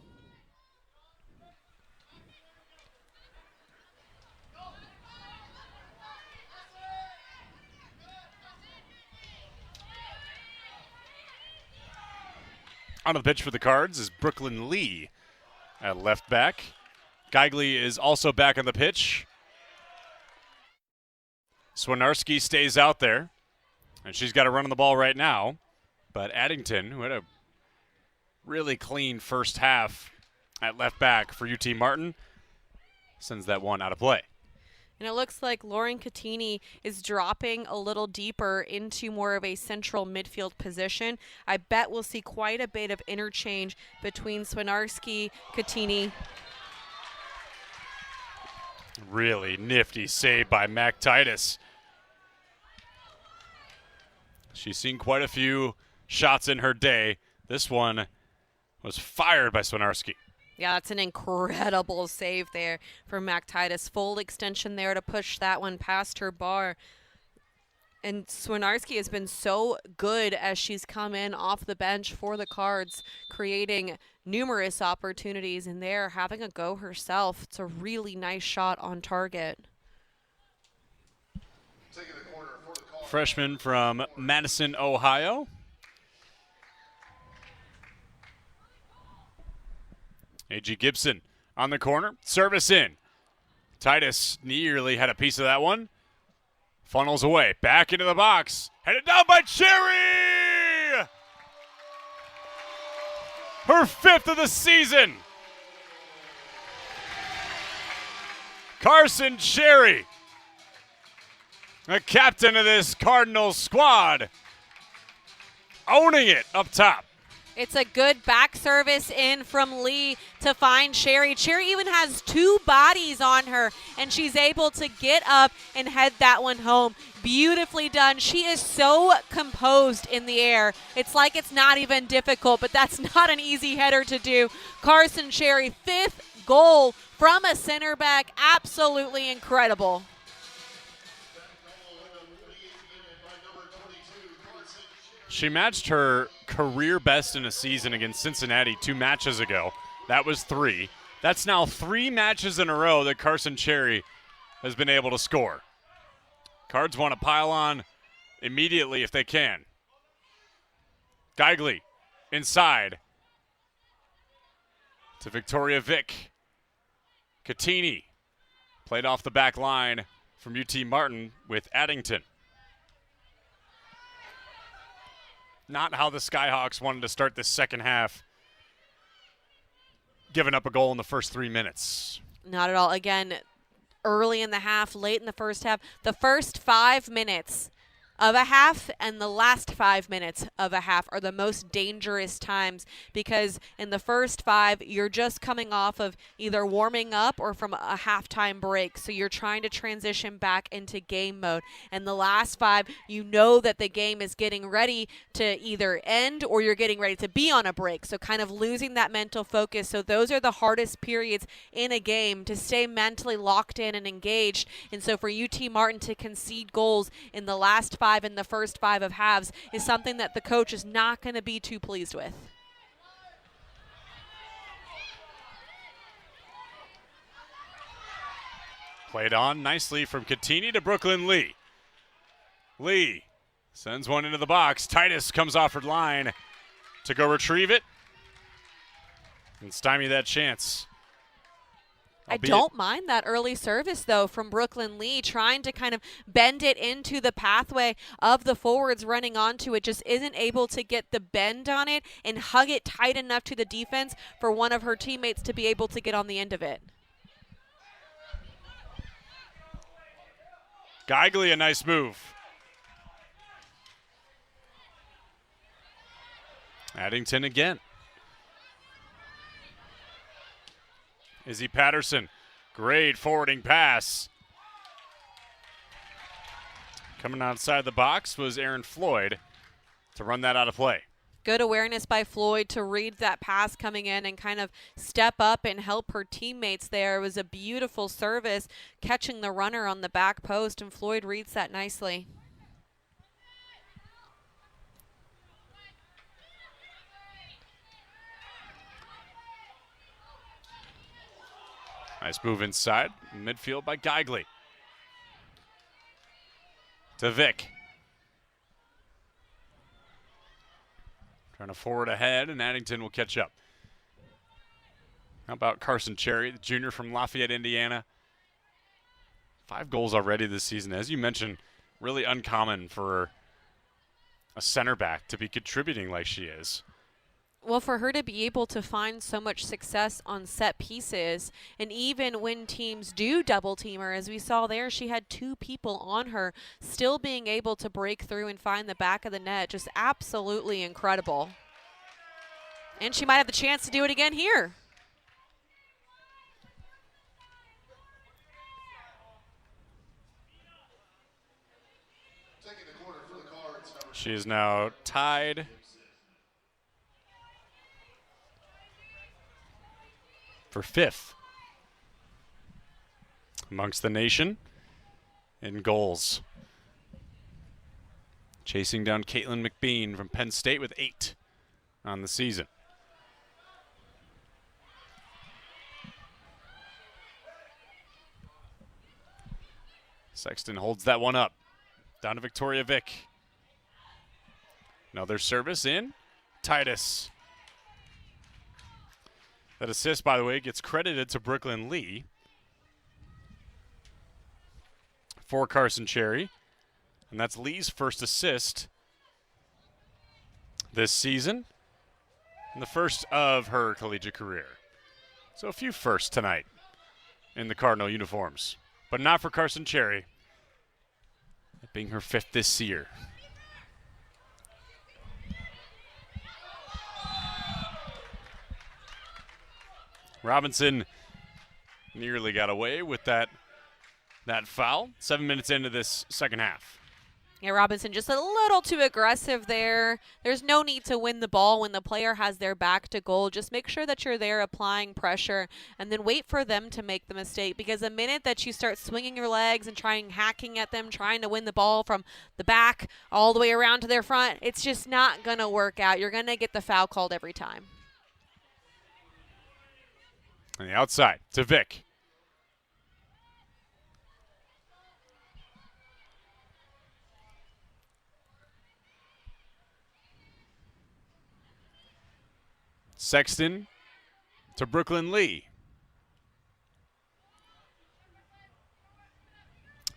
On the pitch for the Cards is Brooklyn Lee at left back. Geigley is also back on the pitch. Swinarski stays out there, and she's got to run on the ball right now. But Addington, who had a really clean first half at left back for UT Martin, sends that one out of play. And it looks like Lauren Catini is dropping a little deeper into more of a central midfield position. I bet we'll see quite a bit of interchange between Swinarski, Catini. Really nifty save by Mac Titus. She's seen quite a few shots in her day. This one was fired by Swinarski. Yeah, that's an incredible save there for Mac Titus. Full extension there to push that one past her bar. And Swinarski has been so good as she's come in off the bench for the Cards, creating numerous opportunities, and there having a go herself. It's a really nice shot on target. Freshman from Madison, Ohio. A.G. Gibson on the corner. Service in. Titus nearly had a piece of that one. Funnels away. Back into the box. Headed down by Cherry! Her 5th of the season. Carson Cherry, the captain of this Cardinals squad, owning it up top. It's a good back service in from Lee to find Cherry. Cherry even has 2 bodies on her, and she's able to get up and head that one home. Beautifully done. She is so composed in the air. It's like it's not even difficult, but that's not an easy header to do. Carson Cherry, 5th goal from a center back. Absolutely incredible. She matched her career best in a season against Cincinnati 2 matches ago. That was 3. That's now 3 matches in a row that Carson Cherry has been able to score. Cards want to pile on immediately if they can. Geigley inside to Victoria Vick. Catini played off the back line from UT Martin with Addington. Not how the Skyhawks wanted to start this second half, giving up a goal in the first 3 minutes. Not at all. Again, early in the half, late in the first half, the first 5 minutes of a half and the last 5 minutes of a half are the most dangerous times, because in the first 5 you're just coming off of either warming up or from a halftime break, so you're trying to transition back into game mode. And the last 5, you know that the game is getting ready to either end or you're getting ready to be on a break, so kind of losing that mental focus. So those are the hardest periods in a game, to stay mentally locked in and engaged. And so for UT Martin to concede goals in the last 5 in the first 5 of halves is something that the coach is not going to be too pleased with. Played on nicely from Catini to Brooklyn Lee. Lee sends one into the box. Titus comes off her line to go retrieve it and stymie that chance. I don't mind that early service, though, from Brooklyn Lee, trying to kind of bend it into the pathway of the forwards running onto it. Just isn't able to get the bend on it and hug it tight enough to the defense for one of her teammates to be able to get on the end of it. Geigley, a nice move. Addington again. Izzy Patterson, great forwarding pass. Coming outside the box was Aaron Floyd to run that out of play. Good awareness by Floyd to read that pass coming in and kind of step up and help her teammates there. It was a beautiful service, catching the runner on the back post, and Floyd reads that nicely. Nice move inside, midfield by Geigley. To Vick. Trying to forward ahead, and Addington will catch up. How about Carson Cherry, the junior from Lafayette, Indiana? 5 goals already this season. As you mentioned, really uncommon for a center back to be contributing like she is. Well, for her to be able to find so much success on set pieces, and even when teams do double team her, as we saw there, she had 2 people on her, still being able to break through and find the back of the net, just absolutely incredible. And she might have the chance to do it again here. She is now tied for 5th amongst the nation in goals. Chasing down Caitlin McBean from Penn State with 8 on the season. Sexton holds that one up. Down to Victoria Vick. Another service in. Titus. That assist, by the way, gets credited to Brooklyn Lee for Carson Cherry. And that's Lee's first assist this season and the first of her collegiate career. So a few firsts tonight in the Cardinal uniforms, but not for Carson Cherry, that being her 5th this year. Robinson nearly got away with that foul. 7 minutes into this second half. Yeah, Robinson just a little too aggressive there. There's no need to win the ball when the player has their back to goal. Just make sure that you're there applying pressure and then wait for them to make the mistake, because the minute that you start swinging your legs and hacking at them, trying to win the ball from the back all the way around to their front, it's just not going to work out. You're going to get the foul called every time. On the outside to Vick. Sexton to Brooklyn Lee.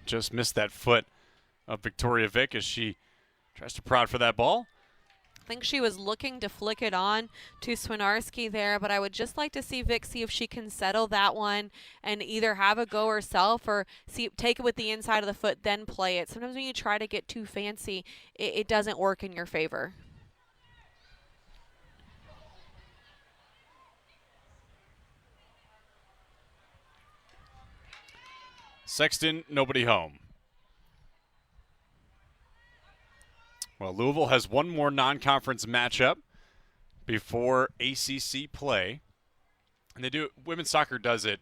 Just missed that foot of Victoria Vick as she tries to prod for that ball. I think she was looking to flick it on to Swinarski there, but I would just like to see Vic see if she can settle that one and either have a go herself or take it with the inside of the foot, then play it. Sometimes when you try to get too fancy, it doesn't work in your favor. Sexton, nobody home. Well, Louisville has one more non-conference matchup before ACC play. And women's soccer does it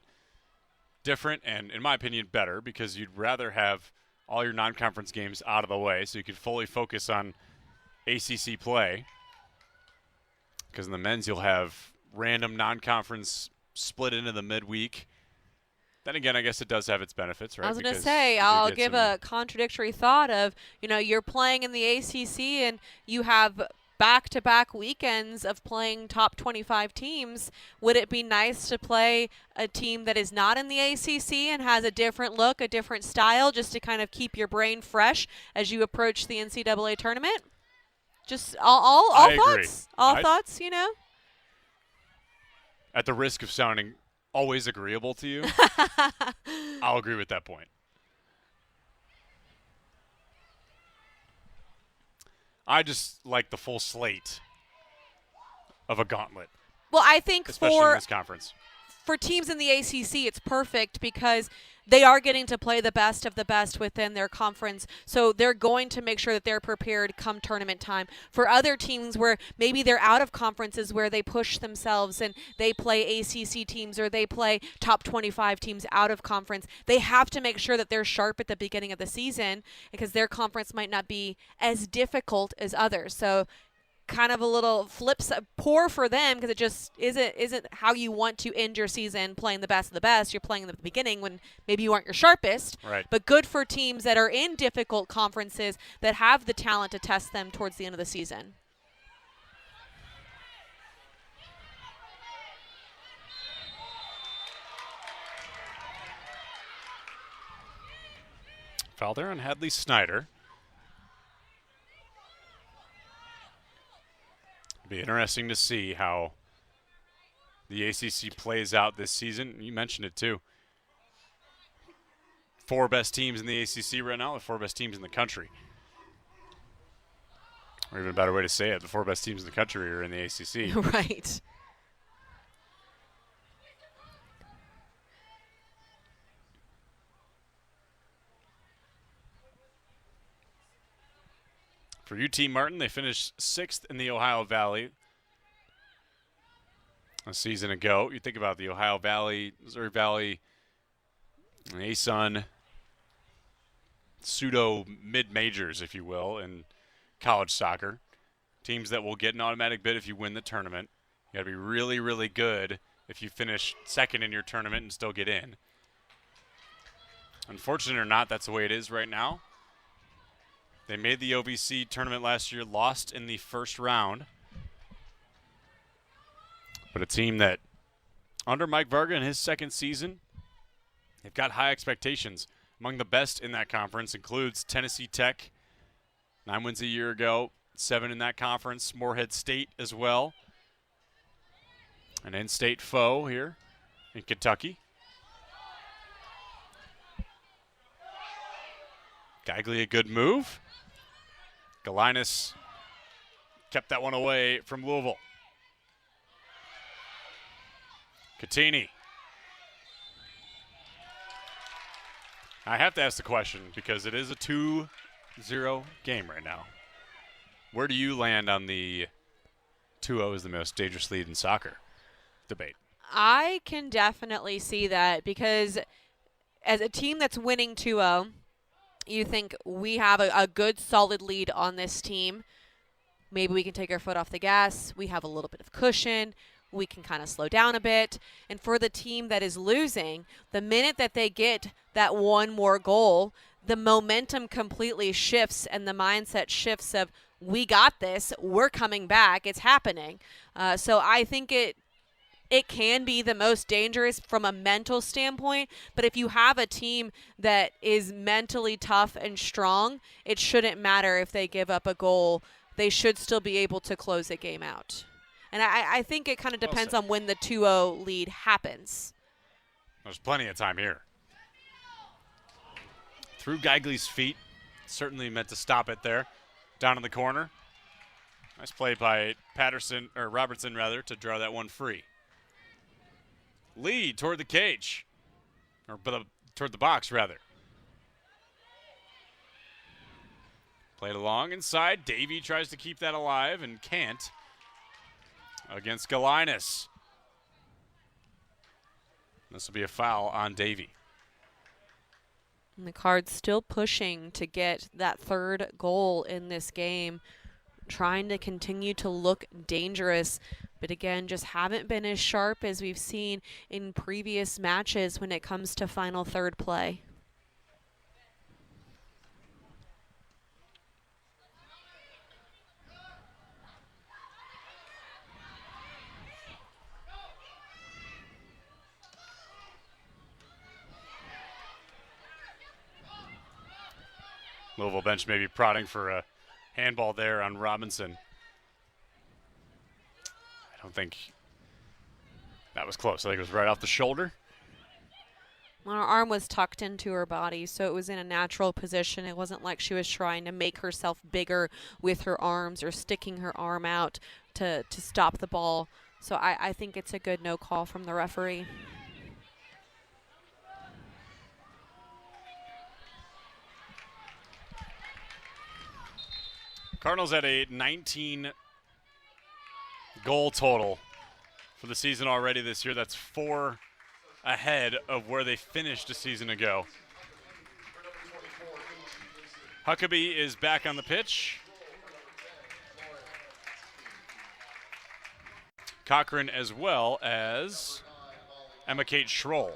different and, in my opinion, better, because you'd rather have all your non-conference games out of the way so you could fully focus on ACC play. Because in the men's, you'll have random non-conference split into the midweek. Then again, I guess it does have its benefits, right? I was going to say, I'll give a contradictory thought of, you're playing in the ACC and you have back-to-back weekends of playing top 25 teams, would it be nice to play a team that is not in the ACC and has a different look, a different style, just to kind of keep your brain fresh as you approach the NCAA tournament? Just all thoughts. All thoughts, you know? At the risk of sounding always agreeable to you, I'll agree with that point. I just like the full slate of a gauntlet. Well, I think especially in this conference. For teams in the ACC, it's perfect because they are getting to play the best of the best within their conference. So they're going to make sure that they're prepared come tournament time. For other teams where maybe they're out of conferences where they push themselves and they play ACC teams or they play top 25 teams out of conference, they have to make sure that they're sharp at the beginning of the season because their conference might not be as difficult as others. So kind of a little poor for them because it just isn't how you want to end your season playing the best of the best. You're playing in the beginning when maybe you aren't your sharpest. Right. But good for teams that are in difficult conferences that have the talent to test them towards the end of the season. Foul there on Hadley Snyder. It'll be interesting to see how the ACC plays out this season. You mentioned it too. 4 best teams in the ACC right now, the 4 best teams in the country. Or even a better way to say it, the 4 best teams in the country are in the ACC. Right. For UT Martin, they finished 6th in the Ohio Valley a season ago. You think about the Ohio Valley, Missouri Valley, ASUN, pseudo mid-majors, if you will, in college soccer. Teams that will get an automatic bid if you win the tournament. You got to be really, really good if you finish second in your tournament and still get in. Unfortunate or not, that's the way it is right now. They made the OVC tournament last year, lost in the first round. But a team that, under Mike Varga in his second season, they've got high expectations. Among the best in that conference includes Tennessee Tech, 9 wins a year ago, 7 in that conference. Morehead State as well. An in-state foe here in Kentucky. Gagley, a good move. Galinas kept that one away from Louisville. Catini. I have to ask the question because it is a 2-0 game right now. Where do you land on the 2-0 is the most dangerous lead in soccer debate? I can definitely see that because as a team that's winning 2-0, you think we have a good, solid lead on this team. Maybe we can take our foot off the gas. We have a little bit of cushion. We can kind of slow down a bit. And for the team that is losing, the minute that they get that one more goal, the momentum completely shifts and the mindset shifts of, we got this, we're coming back, it's happening. So I think it can be the most dangerous from a mental standpoint, but if you have a team that is mentally tough and strong, it shouldn't matter if they give up a goal. They should still be able to close a game out. And I think it kind of depends on when the 2-0 lead happens. There's plenty of time here. Through Gagley's feet. Certainly meant to stop it there. Down in the corner. Nice play by Robertson to draw that one free. Lee toward the cage. Toward the box, rather. Played along inside. Davey tries to keep that alive and can't. Against Galinas. This will be a foul on Davey. And the Cards still pushing to get that third goal in this game, trying to continue to look dangerous, but again, just haven't been as sharp as we've seen in previous matches when it comes to final third play. Louisville bench maybe prodding for a handball there on Robinson. I don't think that was close. I think it was right off the shoulder. Well, her arm was tucked into her body, so it was in a natural position. It wasn't like she was trying to make herself bigger with her arms or sticking her arm out to stop the ball. So I think it's a good no call from the referee. Cardinals at a 19 goal total for the season already this year. That's 4 ahead of where they finished a season ago. Huckabee is back on the pitch. Cochran as well as Emma Kate Schroll.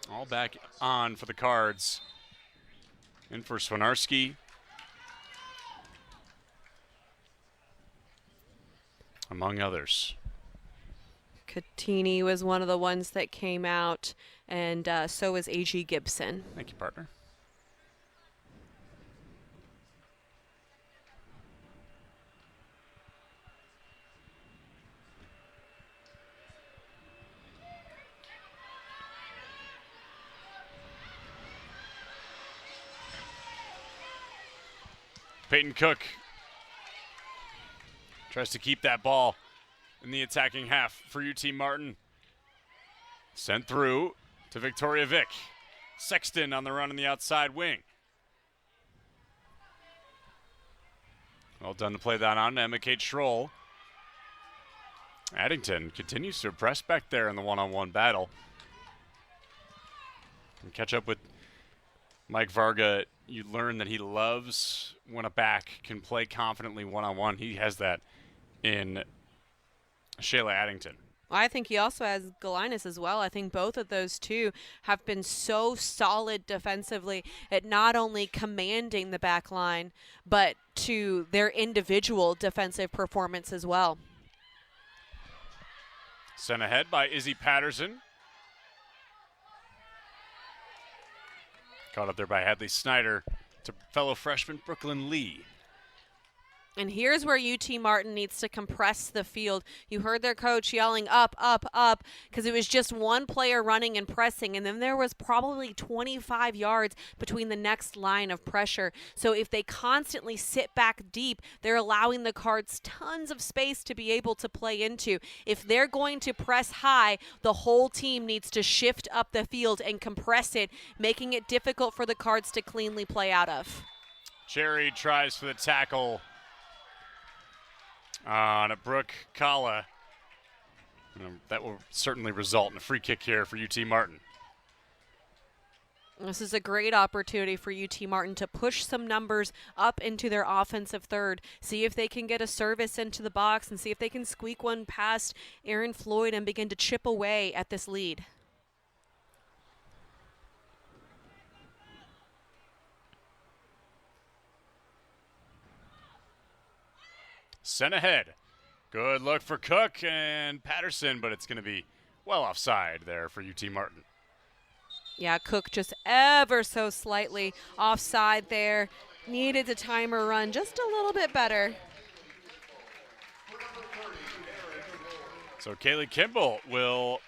All back on for the Cards. In for Swinarski. Among others. Katini was one of the ones that came out, and so was A.G. Gibson. Thank you, partner. Peyton Cook tries to keep that ball in the attacking half for UT Martin. Sent through to Victoria Vick. Sexton on the run in the outside wing. Well done to play that on to Emma Kate Schroll. Addington continues to press back there in the one-on-one battle. And catch up with Mike Varga. You learn that he loves when a back can play confidently one-on-one. He has that in Shayla Addington. I think he also has Galinas as well. I think both of those two have been so solid defensively at not only commanding the back line, but to their individual defensive performance as well. Sent ahead by Izzy Patterson. Caught up there by Hadley Snyder to fellow freshman Brooklyn Lee. And here's where UT Martin needs to compress the field. You heard their coach yelling up, up, up, because it was just one player running and pressing, and then there was probably 25 yards between the next line of pressure. So if they constantly sit back deep, they're allowing the Cards tons of space to be able to play into. If they're going to press high, the whole team needs to shift up the field and compress it, making it difficult for the Cards to cleanly play out of. Cherry tries for the tackle on a Brooke Kala. That will certainly result in a free kick here for UT Martin. This is a great opportunity for UT Martin to push some numbers up into their offensive third, see if they can get a service into the box and see if they can squeak one past Aaron Floyd and begin to chip away at this lead. Sent ahead. Good look for Cook and Patterson, but it's going to be well offside there for UT Martin. Yeah, Cook just ever so slightly offside there. Needed to time her run just a little bit better. So Kaylee Kimball will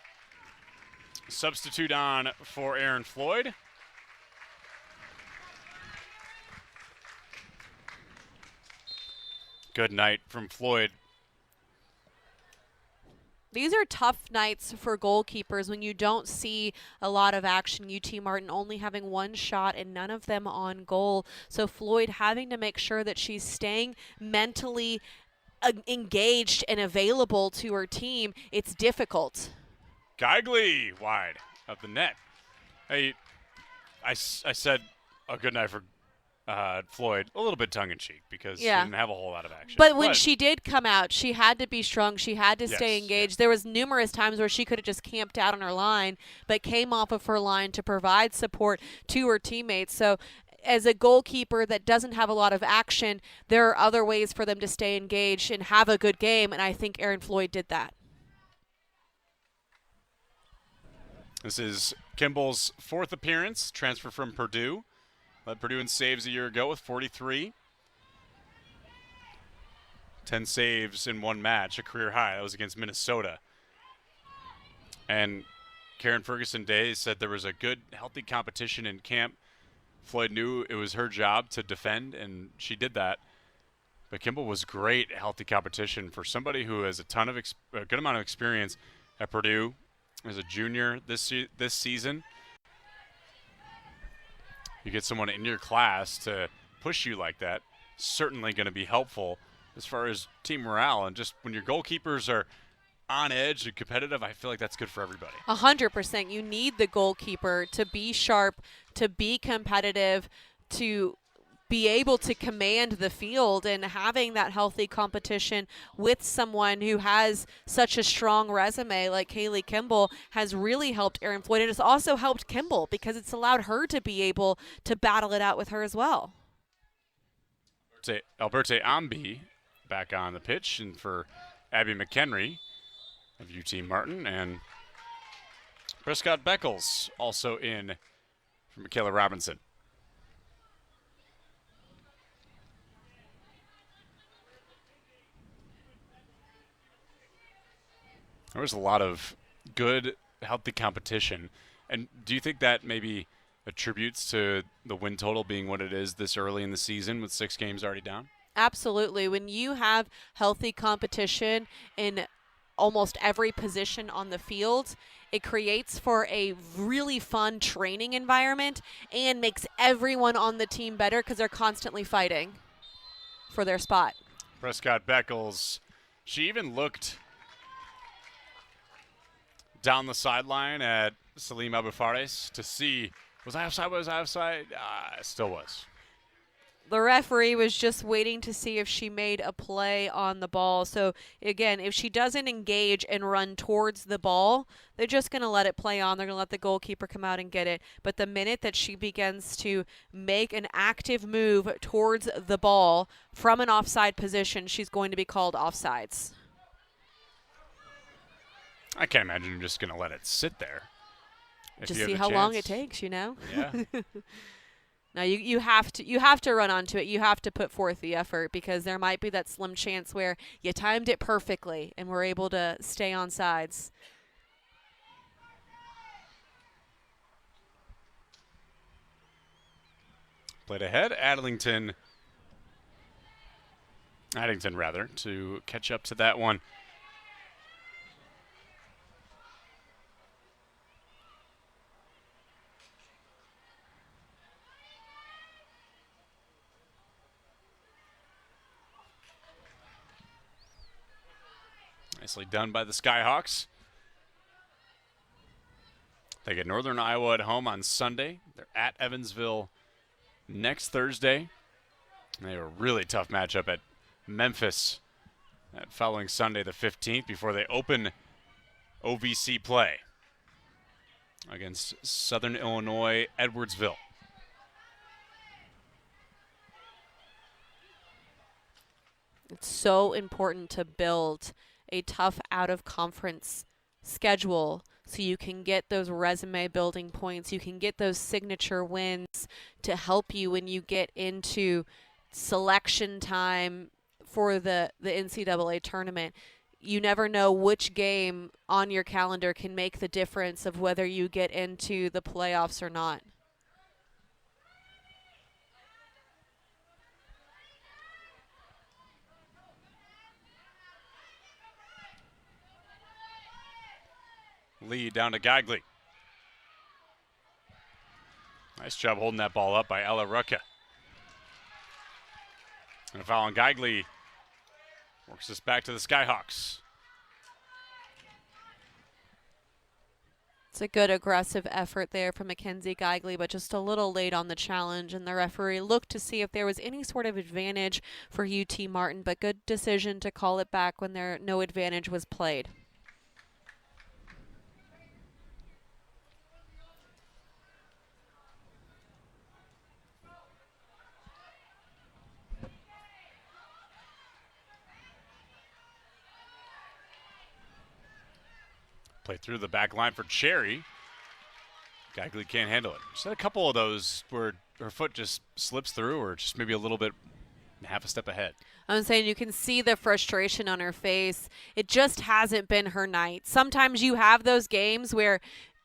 substitute on for Aaron Floyd. Good night from Floyd. These are tough nights for goalkeepers when you don't see a lot of action. UT Martin only having one shot and none of them on goal. So Floyd having to make sure that she's staying mentally engaged and available to her team. It's difficult. Geigley wide of the net. Hey, I said a good night for Floyd, a little bit tongue-in-cheek because she didn't have a whole lot of action. But when she did come out, she had to be strong. She had to stay engaged. Yes. There was numerous times where she could have just camped out on her line, but came off of her line to provide support to her teammates. So as a goalkeeper that doesn't have a lot of action, there are other ways for them to stay engaged and have a good game, and I think Aaron Floyd did that. This is Kimball's fourth appearance, transfer from Purdue. Led Purdue in saves a year ago with 43. 10 saves in one match, a career high. That was against Minnesota. And Karen Ferguson-Day said there was a good, healthy competition in camp. Floyd knew it was her job to defend, and she did that. But Kimball was great at healthy competition for somebody who has a good amount of experience at Purdue as a junior this season. You get someone in your class to push you like that, certainly going to be helpful as far as team morale. And just when your goalkeepers are on edge and competitive, I feel like that's good for everybody. 100%. You need the goalkeeper to be sharp, to be competitive, to be able to command the field, and having that healthy competition with someone who has such a strong resume like Haley Kimball has really helped Erin Floyd. And it's also helped Kimball because it's allowed her to be able to battle it out with her as well. Alberto Ambi back on the pitch, and for Abby McHenry of UT Martin, and Prescott Beckles also in for Michaela Robinson. There was a lot of good, healthy competition. And do you think that maybe attributes to the win total being what it is this early in the season with 6 games already down? Absolutely. When you have healthy competition in almost every position on the field, it creates for a really fun training environment and makes everyone on the team better because they're constantly fighting for their spot. Prescott Beckles, she even looked down the sideline at Salim Abufares to see, was I offside? It still was. The referee was just waiting to see if she made a play on the ball. So, again, if she doesn't engage and run towards the ball, they're just going to let it play on. They're going to let the goalkeeper come out and get it. But the minute that she begins to make an active move towards the ball from an offside position, she's going to be called offsides. I can't imagine you're just going to let it sit there. Just see how long it takes, you know? Yeah. No, you have to run onto it. You have to put forth the effort because there might be that slim chance where you timed it perfectly and were able to stay on sides. Played ahead, Addington to catch up to that one. Nicely done by the Skyhawks. They get Northern Iowa at home on Sunday. They're at Evansville next Thursday. They have a really tough matchup at Memphis that following Sunday the 15th before they open OVC play against Southern Illinois Edwardsville. It's so important to build a tough out-of-conference schedule so you can get those resume building points, you can get those signature wins to help you when you get into selection time for the NCAA tournament. You never know which game on your calendar can make the difference of whether you get into the playoffs or not. Lead down to Geigley. Nice job holding that ball up by Ella Rucka. And a foul on Geigley works this back to the Skyhawks. It's a good aggressive effort there from Mackenzie Geigley, but just a little late on the challenge, and the referee looked to see if there was any sort of advantage for UT Martin, but good decision to call it back when no advantage was played. Play through the back line for Cherry. Geigley can't handle it. She's had a couple of those where her foot just slips through or just maybe a little bit half a step ahead. I'm saying you can see the frustration on her face. It just hasn't been her night. Sometimes you have those games where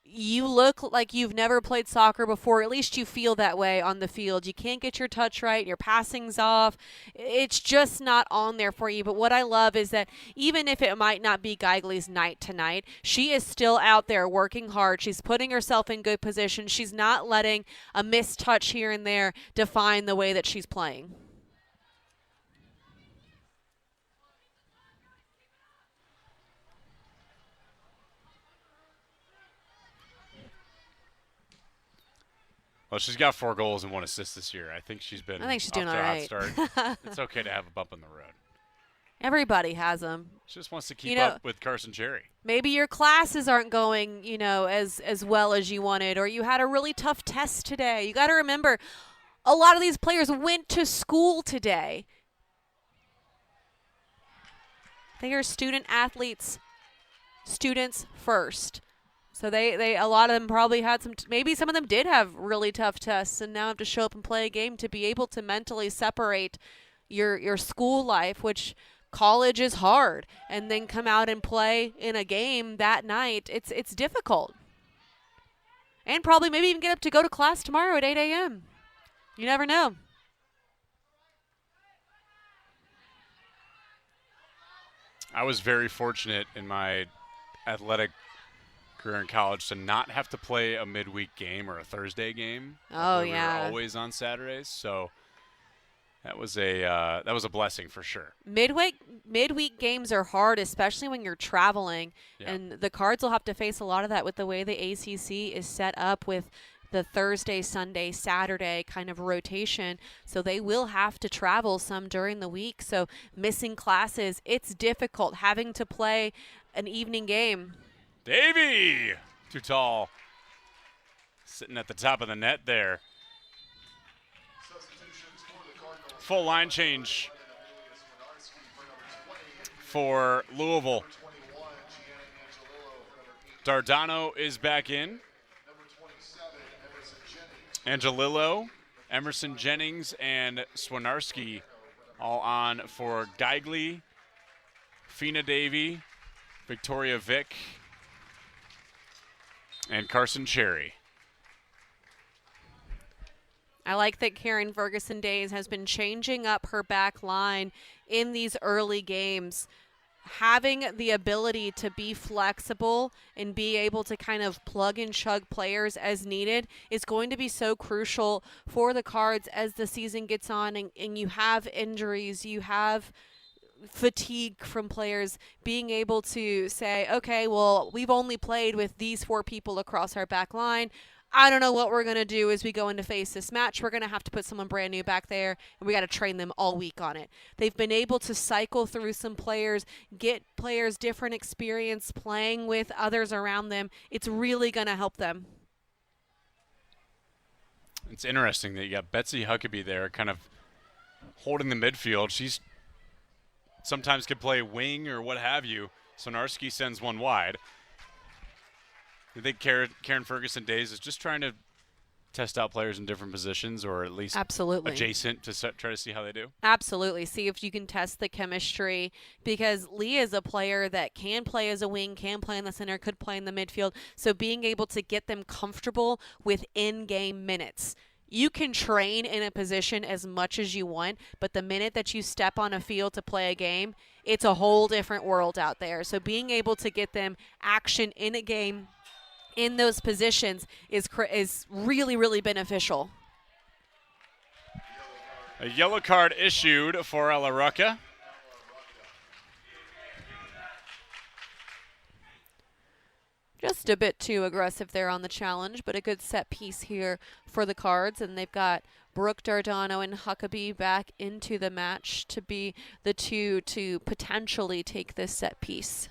you look like you've never played soccer before. At least you feel that way on the field. You can't get your touch right. Your passing's off. It's just not on there for you. But what I love is that even if it might not be Geigley's night tonight, she is still out there working hard. She's putting herself in good position. She's not letting a missed touch here and there define the way that she's playing. Well, she's got 4 goals and 1 assist this year. I think she's been I think she's off doing to all a hot right. start. It's okay to have a bump in the road. Everybody has them. She just wants to keep up with Carson Cherry. Maybe your classes aren't going, as well as you wanted, or you had a really tough test today. You got to remember, a lot of these players went to school today. They are student athletes, students first. So they a lot of them probably had maybe some of them did have really tough tests and now have to show up and play a game to be able to mentally separate your school life, which college is hard, and then come out and play in a game that night. It's difficult. And probably maybe even get up to go to class tomorrow at 8 a.m. You never know. I was very fortunate in my athletic career in college to not have to play a midweek game or a Thursday game. Oh, We yeah. were always on Saturdays, so that was a blessing for sure. Midweek games are hard, especially when you're traveling, Yeah. and the Cards will have to face a lot of that with the way the ACC is set up with the Thursday, Sunday, Saturday kind of rotation. So they will have to travel some during the week. So missing classes, it's difficult having to play an evening game. Davey, too tall, sitting at the top of the net there. Full line change for Louisville. Dardano is back in. Angelillo, Emerson Jennings, and Swinarski all on for Geigley, Fina Davey, Victoria Vick, and Carson Cherry. I like that Karen Ferguson Days has been changing up her back line in these early games. Having the ability to be flexible and be able to kind of plug and chug players as needed is going to be so crucial for the Cards as the season gets on and you have injuries, you have fatigue from players. Being able to say, okay, well, we've only played with these 4 people across our back line. I don't know what we're going to do as we go in to face this match. We're going to have to put someone brand new back there, and we got to train them all week on it. They've been able to cycle through some players, get players different experience playing with others around them. It's really going to help them. It's interesting that you got Betsy Huckabee there kind of holding the midfield. She's sometimes could play wing or what have you. Sonarski sends one wide. I think Karen Ferguson Days is just trying to test out players in different positions, or at least Absolutely. adjacent to try to see how they do. Absolutely. See if you can test the chemistry, because Lee is a player that can play as a wing, can play in the center, could play in the midfield. So being able to get them comfortable with in-game minutes. You can train in a position as much as you want, but the minute that you step on a field to play a game, it's a whole different world out there. So being able to get them action in a game in those positions is really, really beneficial. A yellow card issued for Ella Rucka. Just a bit too aggressive there on the challenge, but a good set piece here for the Cards. And they've got Brooke Dardano and Huckabee back into the match to be the 2 to potentially take this set piece.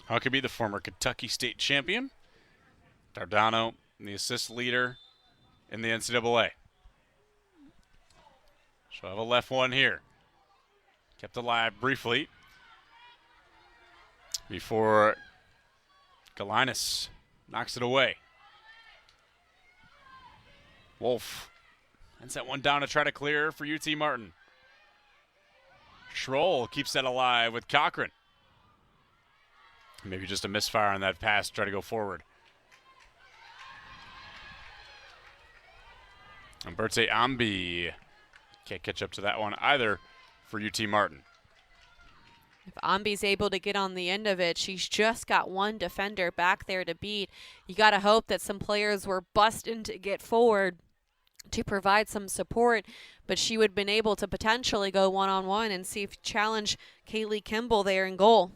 Huckabee, the former Kentucky State champion. Dardano, the assist leader in the NCAA. She'll have a left one here. Kept alive briefly. before Galinas knocks it away. Wolf sends that one down to try to clear for UT Martin. Schroll keeps that alive with Cochran. Maybe just a misfire on that pass to try to go forward. Umberto Ambi can't catch up to that one either for UT Martin. If Ambi's able to get on the end of it, she's just got one defender back there to beat. You got to hope that some players were busting to get forward to provide some support, but she would have been able to potentially go one-on-one and see if challenge Kaylee Kimball there in goal.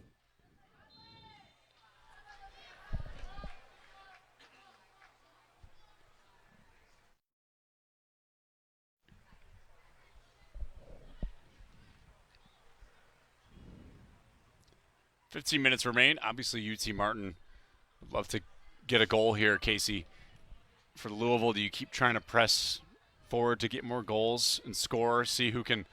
"15 minutes remain. Obviously, UT Martin would love to get a goal here, Casey. For Louisville, do you keep trying to press forward to get more goals and score, see who can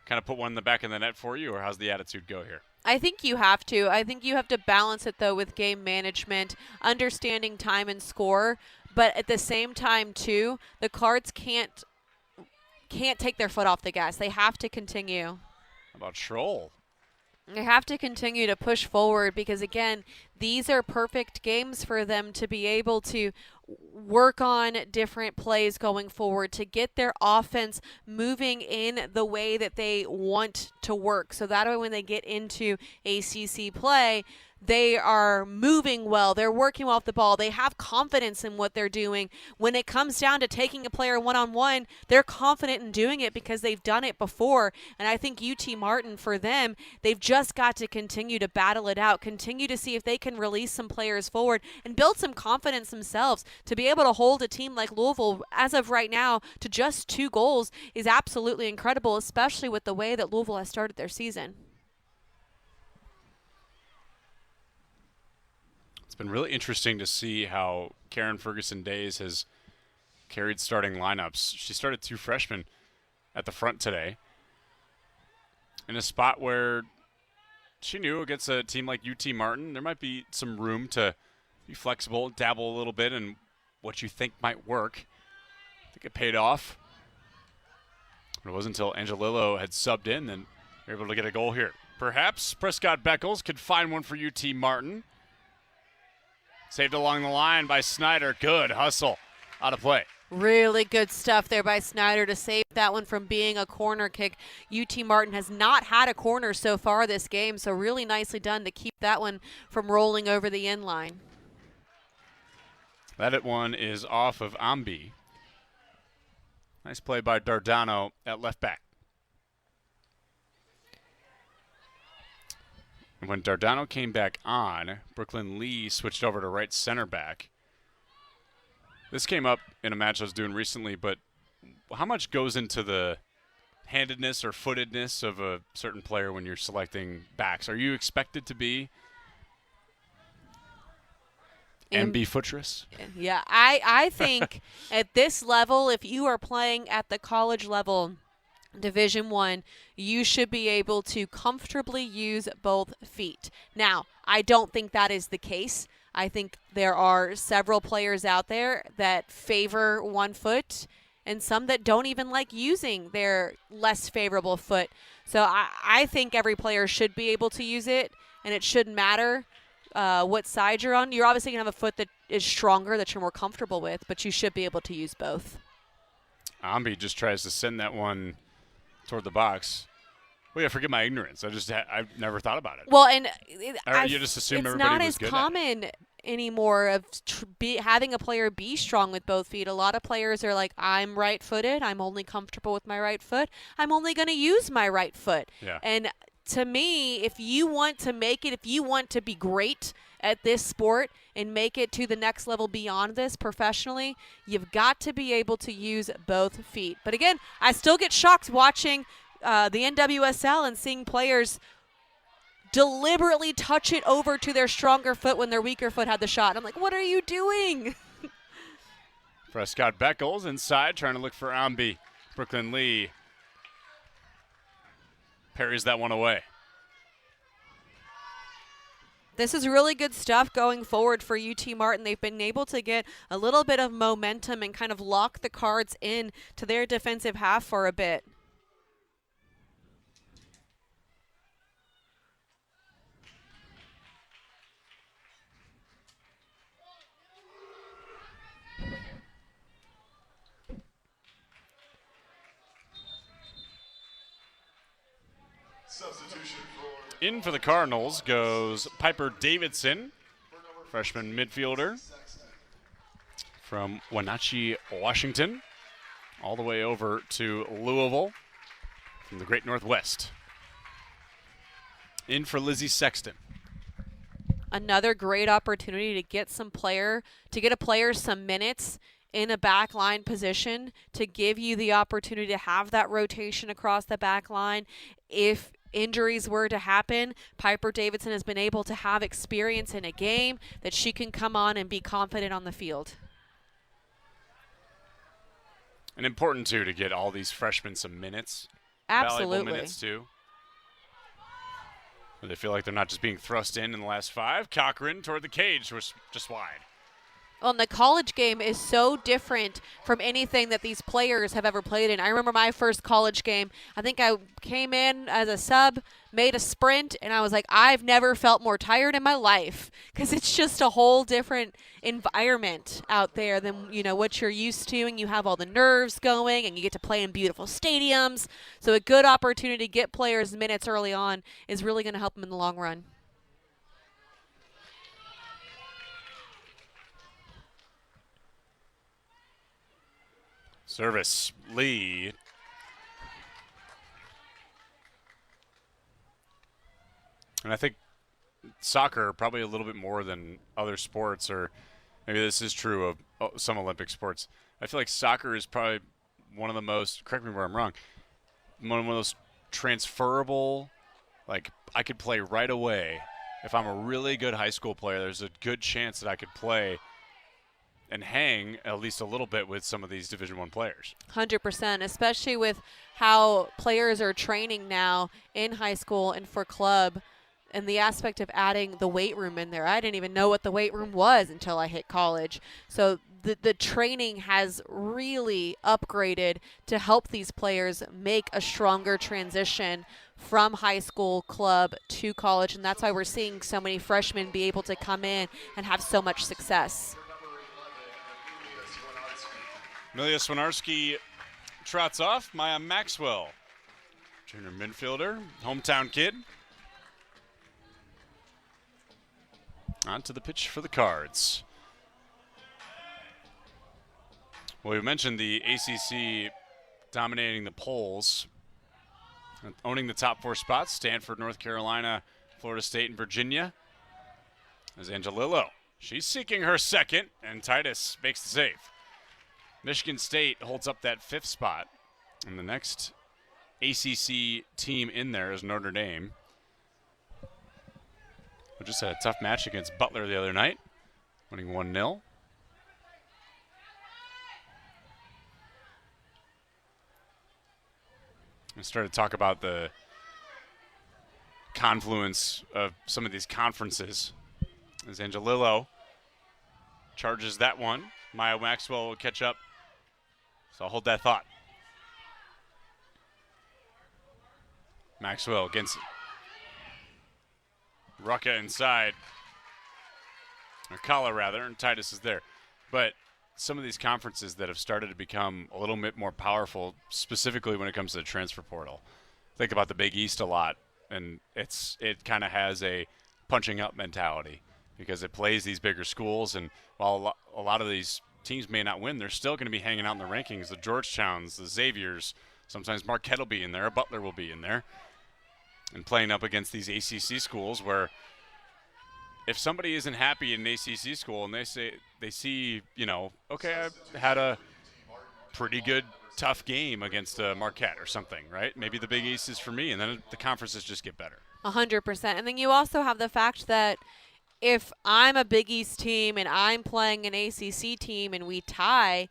kind of put one in the back of the net for you, or how's the attitude go here? I think you have to. I think you have to balance it, though, with game management, understanding time and score, but at the same time, too, the Cards can't take their foot off the gas. They have to continue. How about Schroll? They have to continue to push forward because, again, these are perfect games for them to be able to work on different plays going forward, to get their offense moving in the way that they want to work. So that way when they get into ACC play, they are moving well. They're working well off the ball. They have confidence in what they're doing. When it comes down to taking a player one-on-one, they're confident in doing it because they've done it before. And I think UT Martin, for them, they've just got to continue to battle it out, continue to see if they can release some players forward and build some confidence themselves. To be able to hold a team like Louisville, as of right now, to just 2 goals is absolutely incredible, especially with the way that Louisville has started their season. It's been really interesting to see how Karen Ferguson Days has carried starting lineups. She started 2 freshmen at the front today in a spot where she knew against a team like UT Martin, there might be some room to be flexible, dabble a little bit in what you think might work. I think it paid off. It wasn't until Angelillo had subbed in that they were able to get a goal here. Perhaps Prescott Beckles could find one for UT Martin. Saved along the line by Snyder. Good hustle. Out of play. Really good stuff there by Snyder to save that one from being a corner kick. UT Martin has not had a corner so far this game, so really nicely done to keep that one from rolling over the end line. That one is off of Ambi. Nice play by Dardano at left back. And when Dardano came back on, Brooklyn Lee switched over to right center back. This came up in a match I was doing recently, but how much goes into the handedness or footedness of a certain player when you're selecting backs? Are you expected to be ambifootress? Yeah, I think at this level, if you are playing at the college level, Division I, you should be able to comfortably use both feet. Now, I don't think that is the case. I think there are several players out there that favor one foot and some that don't even like using their less favorable foot. So I think every player should be able to use it, and it shouldn't matter what side you're on. You're obviously going to have a foot that is stronger, that you're more comfortable with, but you should be able to use both. Ambi just tries to send that one toward the box. Well, yeah, forget my ignorance. I've never thought about it. Well, and you just assume it's everybody not was as good common anymore of having a player be strong with both feet. A lot of players are like, I'm right-footed. I'm only comfortable with my right foot. I'm only going to use my right foot. Yeah. And to me, if you want to make it, if you want to be great at this sport and make it to the next level beyond this professionally, you've got to be able to use both feet. But again, I still get shocked watching the NWSL and seeing players deliberately touch it over to their stronger foot when their weaker foot had the shot. I'm like, what are you doing? Prescott Beckles inside, trying to look for Ambi. Brooklyn Lee parries that one away. This is really good stuff going forward for UT Martin. They've been able to get a little bit of momentum and kind of lock the Cards in to their defensive half for a bit. In for the Cardinals goes Piper Davidson, freshman midfielder from Wenatchee, Washington, all the way over to Louisville from the Great Northwest. In for Lizzie Sexton. Another great opportunity to get a player some minutes in a back line position to give you the opportunity to have that rotation across the back line. If injuries were to happen, Piper Davidson has been able to have experience in a game that she can come on and be confident on the field. And important, too, to get all these freshmen some minutes. Absolutely. Valuable minutes, too. Where they feel like they're not just being thrust in the last 5. Cochran toward the cage was just wide. Well, and the college game is so different from anything that these players have ever played in. I remember my first college game. I think I came in as a sub, made a sprint, and I was like, I've never felt more tired in my life, because it's just a whole different environment out there than, you know, what you're used to, and you have all the nerves going, and you get to play in beautiful stadiums. So a good opportunity to get players minutes early on is really going to help them in the long run. Service, Lee. And I think soccer, probably a little bit more than other sports, or maybe this is true of some Olympic sports. I feel like soccer is probably one of the most, correct me where I'm wrong, one of those transferable, like I could play right away. If I'm a really good high school player, there's a good chance that I could play and hang at least a little bit with some of these Division I players. 100%, especially with how players are training now in high school and for club, and the aspect of adding the weight room in there. I didn't even know what the weight room was until I hit college. So the training has really upgraded to help these players make a stronger transition from high school club to college, and that's why we're seeing so many freshmen be able to come in and have so much success. Amelia Swinarski trots off. Maya Maxwell, junior midfielder, hometown kid. Onto the pitch for the Cards. Well, we mentioned the ACC dominating the polls, owning the top 4 spots: Stanford, North Carolina, Florida State, and Virginia. As Angelillo, she's seeking her second, and Titus makes the save. Michigan State holds up that 5th spot, and the next ACC team in there is Notre Dame. We just had a tough match against Butler the other night, winning 1-0. We started to talk about the confluence of some of these conferences as Angelillo charges that one. Maya Maxwell will catch up. So I'll hold that thought. Maxwell against Rucka inside. Or Kala, rather, and Titus is there. But some of these conferences that have started to become a little bit more powerful, specifically when it comes to the transfer portal. Think about the Big East a lot, and it kind of has a punching up mentality because it plays these bigger schools, and while a lot of these teams may not win, they're still going to be hanging out in the rankings. The Georgetowns, the Xaviers, sometimes Marquette will be in there, Butler will be in there, and playing up against these ACC schools where if somebody isn't happy in an ACC school and they see, you know, okay, I had a pretty good, tough game against Marquette or something, right? Maybe the Big East is for me, and then the conferences just get better. 100%. And then you also have the fact that if I'm a Big East team and I'm playing an ACC team and we tie,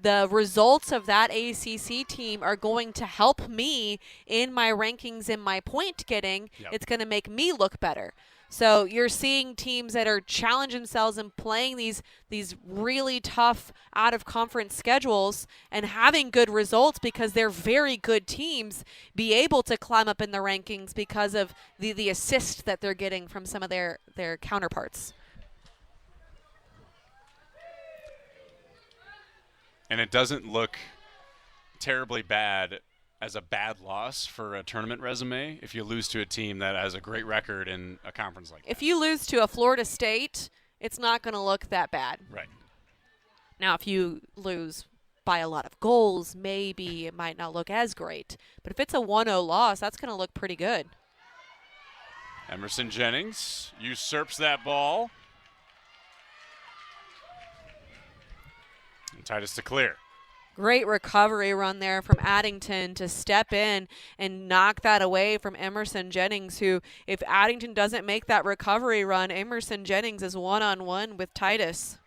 the results of that ACC team are going to help me in my rankings and my point getting. Yep. It's going to make me look better. So you're seeing teams that are challenging themselves and playing these really tough out-of-conference schedules and having good results because they're very good teams be able to climb up in the rankings because of the assist that they're getting from some of their counterparts. And it doesn't look terribly bad as a bad loss for a tournament resume if you lose to a team that has a great record in a conference like that. If you lose to a Florida State, it's not going to look that bad. Right. Now, if you lose by a lot of goals, maybe it might not look as great. But if it's a 1-0 loss, that's going to look pretty good. Emerson Jennings usurps that ball. And Titus to clear. Great recovery run there from Addington to step in and knock that away from Emerson Jennings, who, if Addington doesn't make that recovery run, Emerson Jennings is one-on-one with Titus.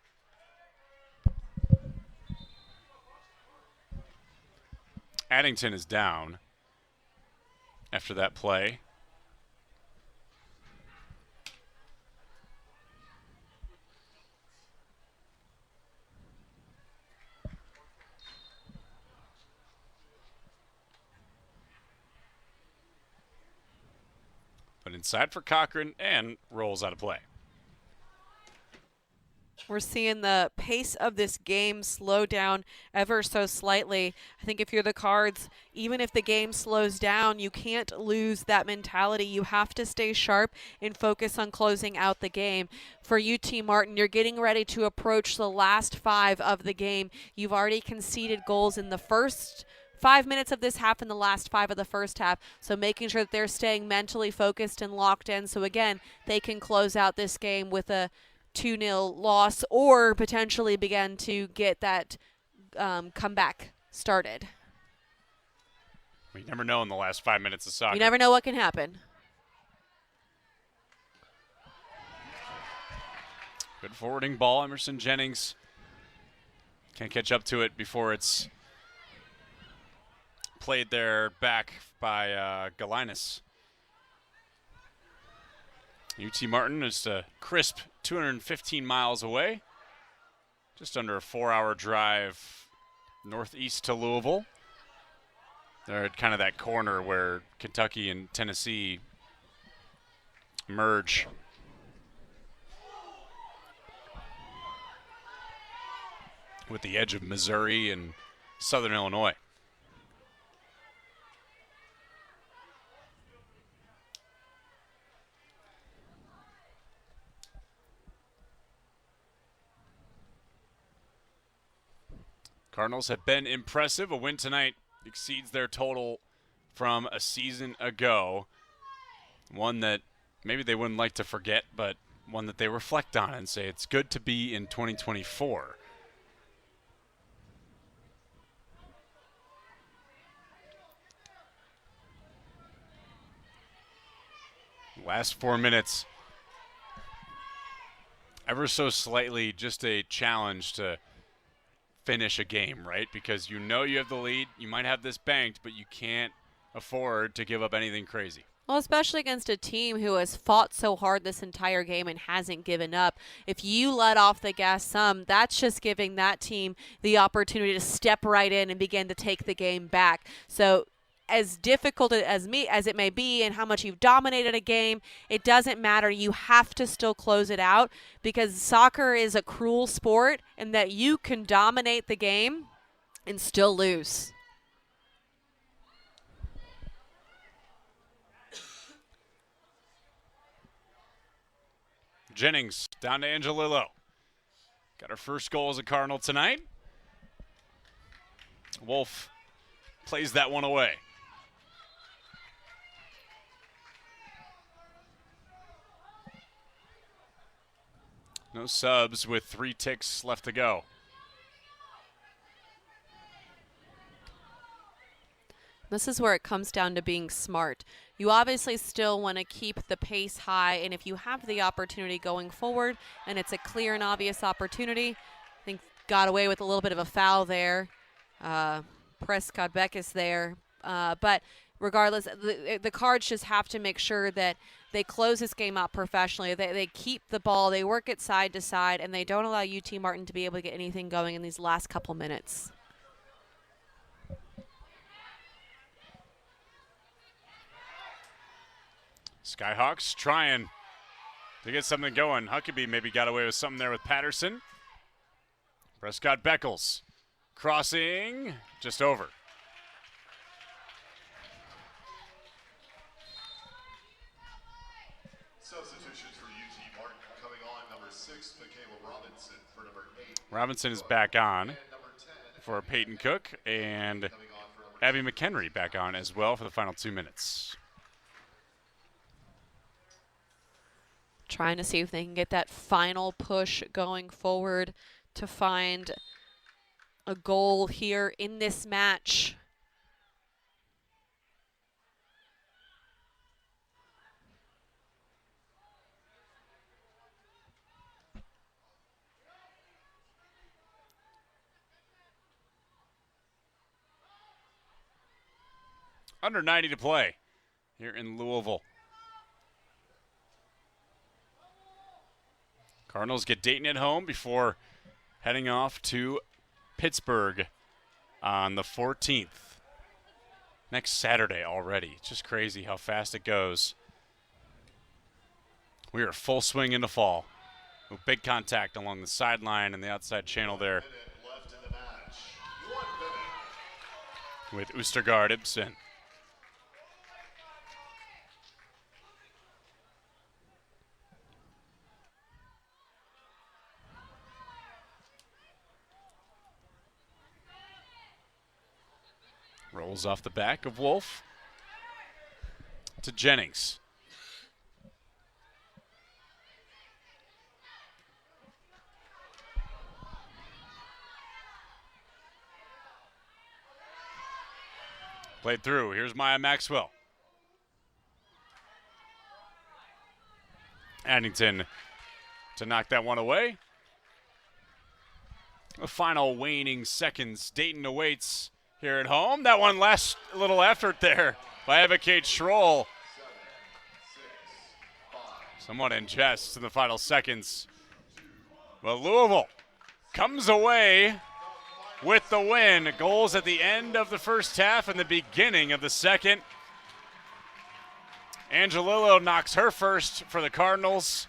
Addington is down after that play. But inside for Cochran and rolls out of play. We're seeing the pace of this game slow down ever so slightly. I think if you're the Cards, even if the game slows down, you can't lose that mentality. You have to stay sharp and focus on closing out the game. For UT Martin, you're getting ready to approach the last 5 of the game. You've already conceded goals in the first 5 minutes of this half and the last 5 of the first half, so making sure that they're staying mentally focused and locked in, so again, they can close out this game with a 2-0 loss or potentially begin to get that comeback started. We never know in the last 5 minutes of soccer. You never know what can happen. Good forwarding ball. Emerson Jennings can't catch up to it before it's played there back by Galinas. UT Martin is a crisp 215 miles away, just under a 4-hour drive northeast to Louisville. They're at kind of that corner where Kentucky and Tennessee merge. With the edge of Missouri and Southern Illinois. Cardinals have been impressive. A win tonight exceeds their total from a season ago. One that maybe they wouldn't like to forget, but one that they reflect on and say it's good to be in 2024. Last 4 minutes, ever so slightly just a challenge to finish a game, right? Because you know you have the lead, you might have this banked, but you can't afford to give up anything crazy. Well, especially against a team who has fought so hard this entire game and hasn't given up. If you let off the gas some, that's just giving that team the opportunity to step right in and begin to take the game back. So as difficult as it may be and how much you've dominated a game, it doesn't matter. You have to still close it out because soccer is a cruel sport and that you can dominate the game and still lose. Jennings down to Angelillo. Got her first goal as a Cardinal tonight. Wolf plays that one away. No subs with 3 ticks left to go. This is where it comes down to being smart. You obviously still want to keep the pace high, and if you have the opportunity going forward, and it's a clear and obvious opportunity, I think got away with a little bit of a foul there. Prescott Beckis there. But regardless, the Cards just have to make sure that they close this game out professionally. They keep the ball, they work it side to side, and they don't allow UT Martin to be able to get anything going in these last couple minutes. Skyhawks trying to get something going. Huckabee maybe got away with something there with Patterson. Prescott Beckles crossing just over. Substitutions for UT Martin coming on. Number 6, Michaela Robinson for number 8. Robinson is back on for Peyton Cook, and Abby McHenry back on as well for the final 2 minutes. Trying to see if they can get that final push going forward to find a goal here in this match. Under 90 to play here in Louisville. Cardinals get Dayton at home before heading off to Pittsburgh on the 14th. Next Saturday already. Just crazy how fast it goes. We are full swing into fall. With big contact along the sideline and the outside channel there. With Oostergaard Ibsen. Rolls off the back of Wolf to Jennings. Played through. Here's Maya Maxwell. Addington to knock that one away. The final waning seconds. Dayton awaits here at home. That one last little effort there by Eva Kate Schroll. Somewhat in chest in the final seconds. Well, Louisville comes away with the win. Goals at the end of the first half and the beginning of the second. Angelillo knocks her first for the Cardinals.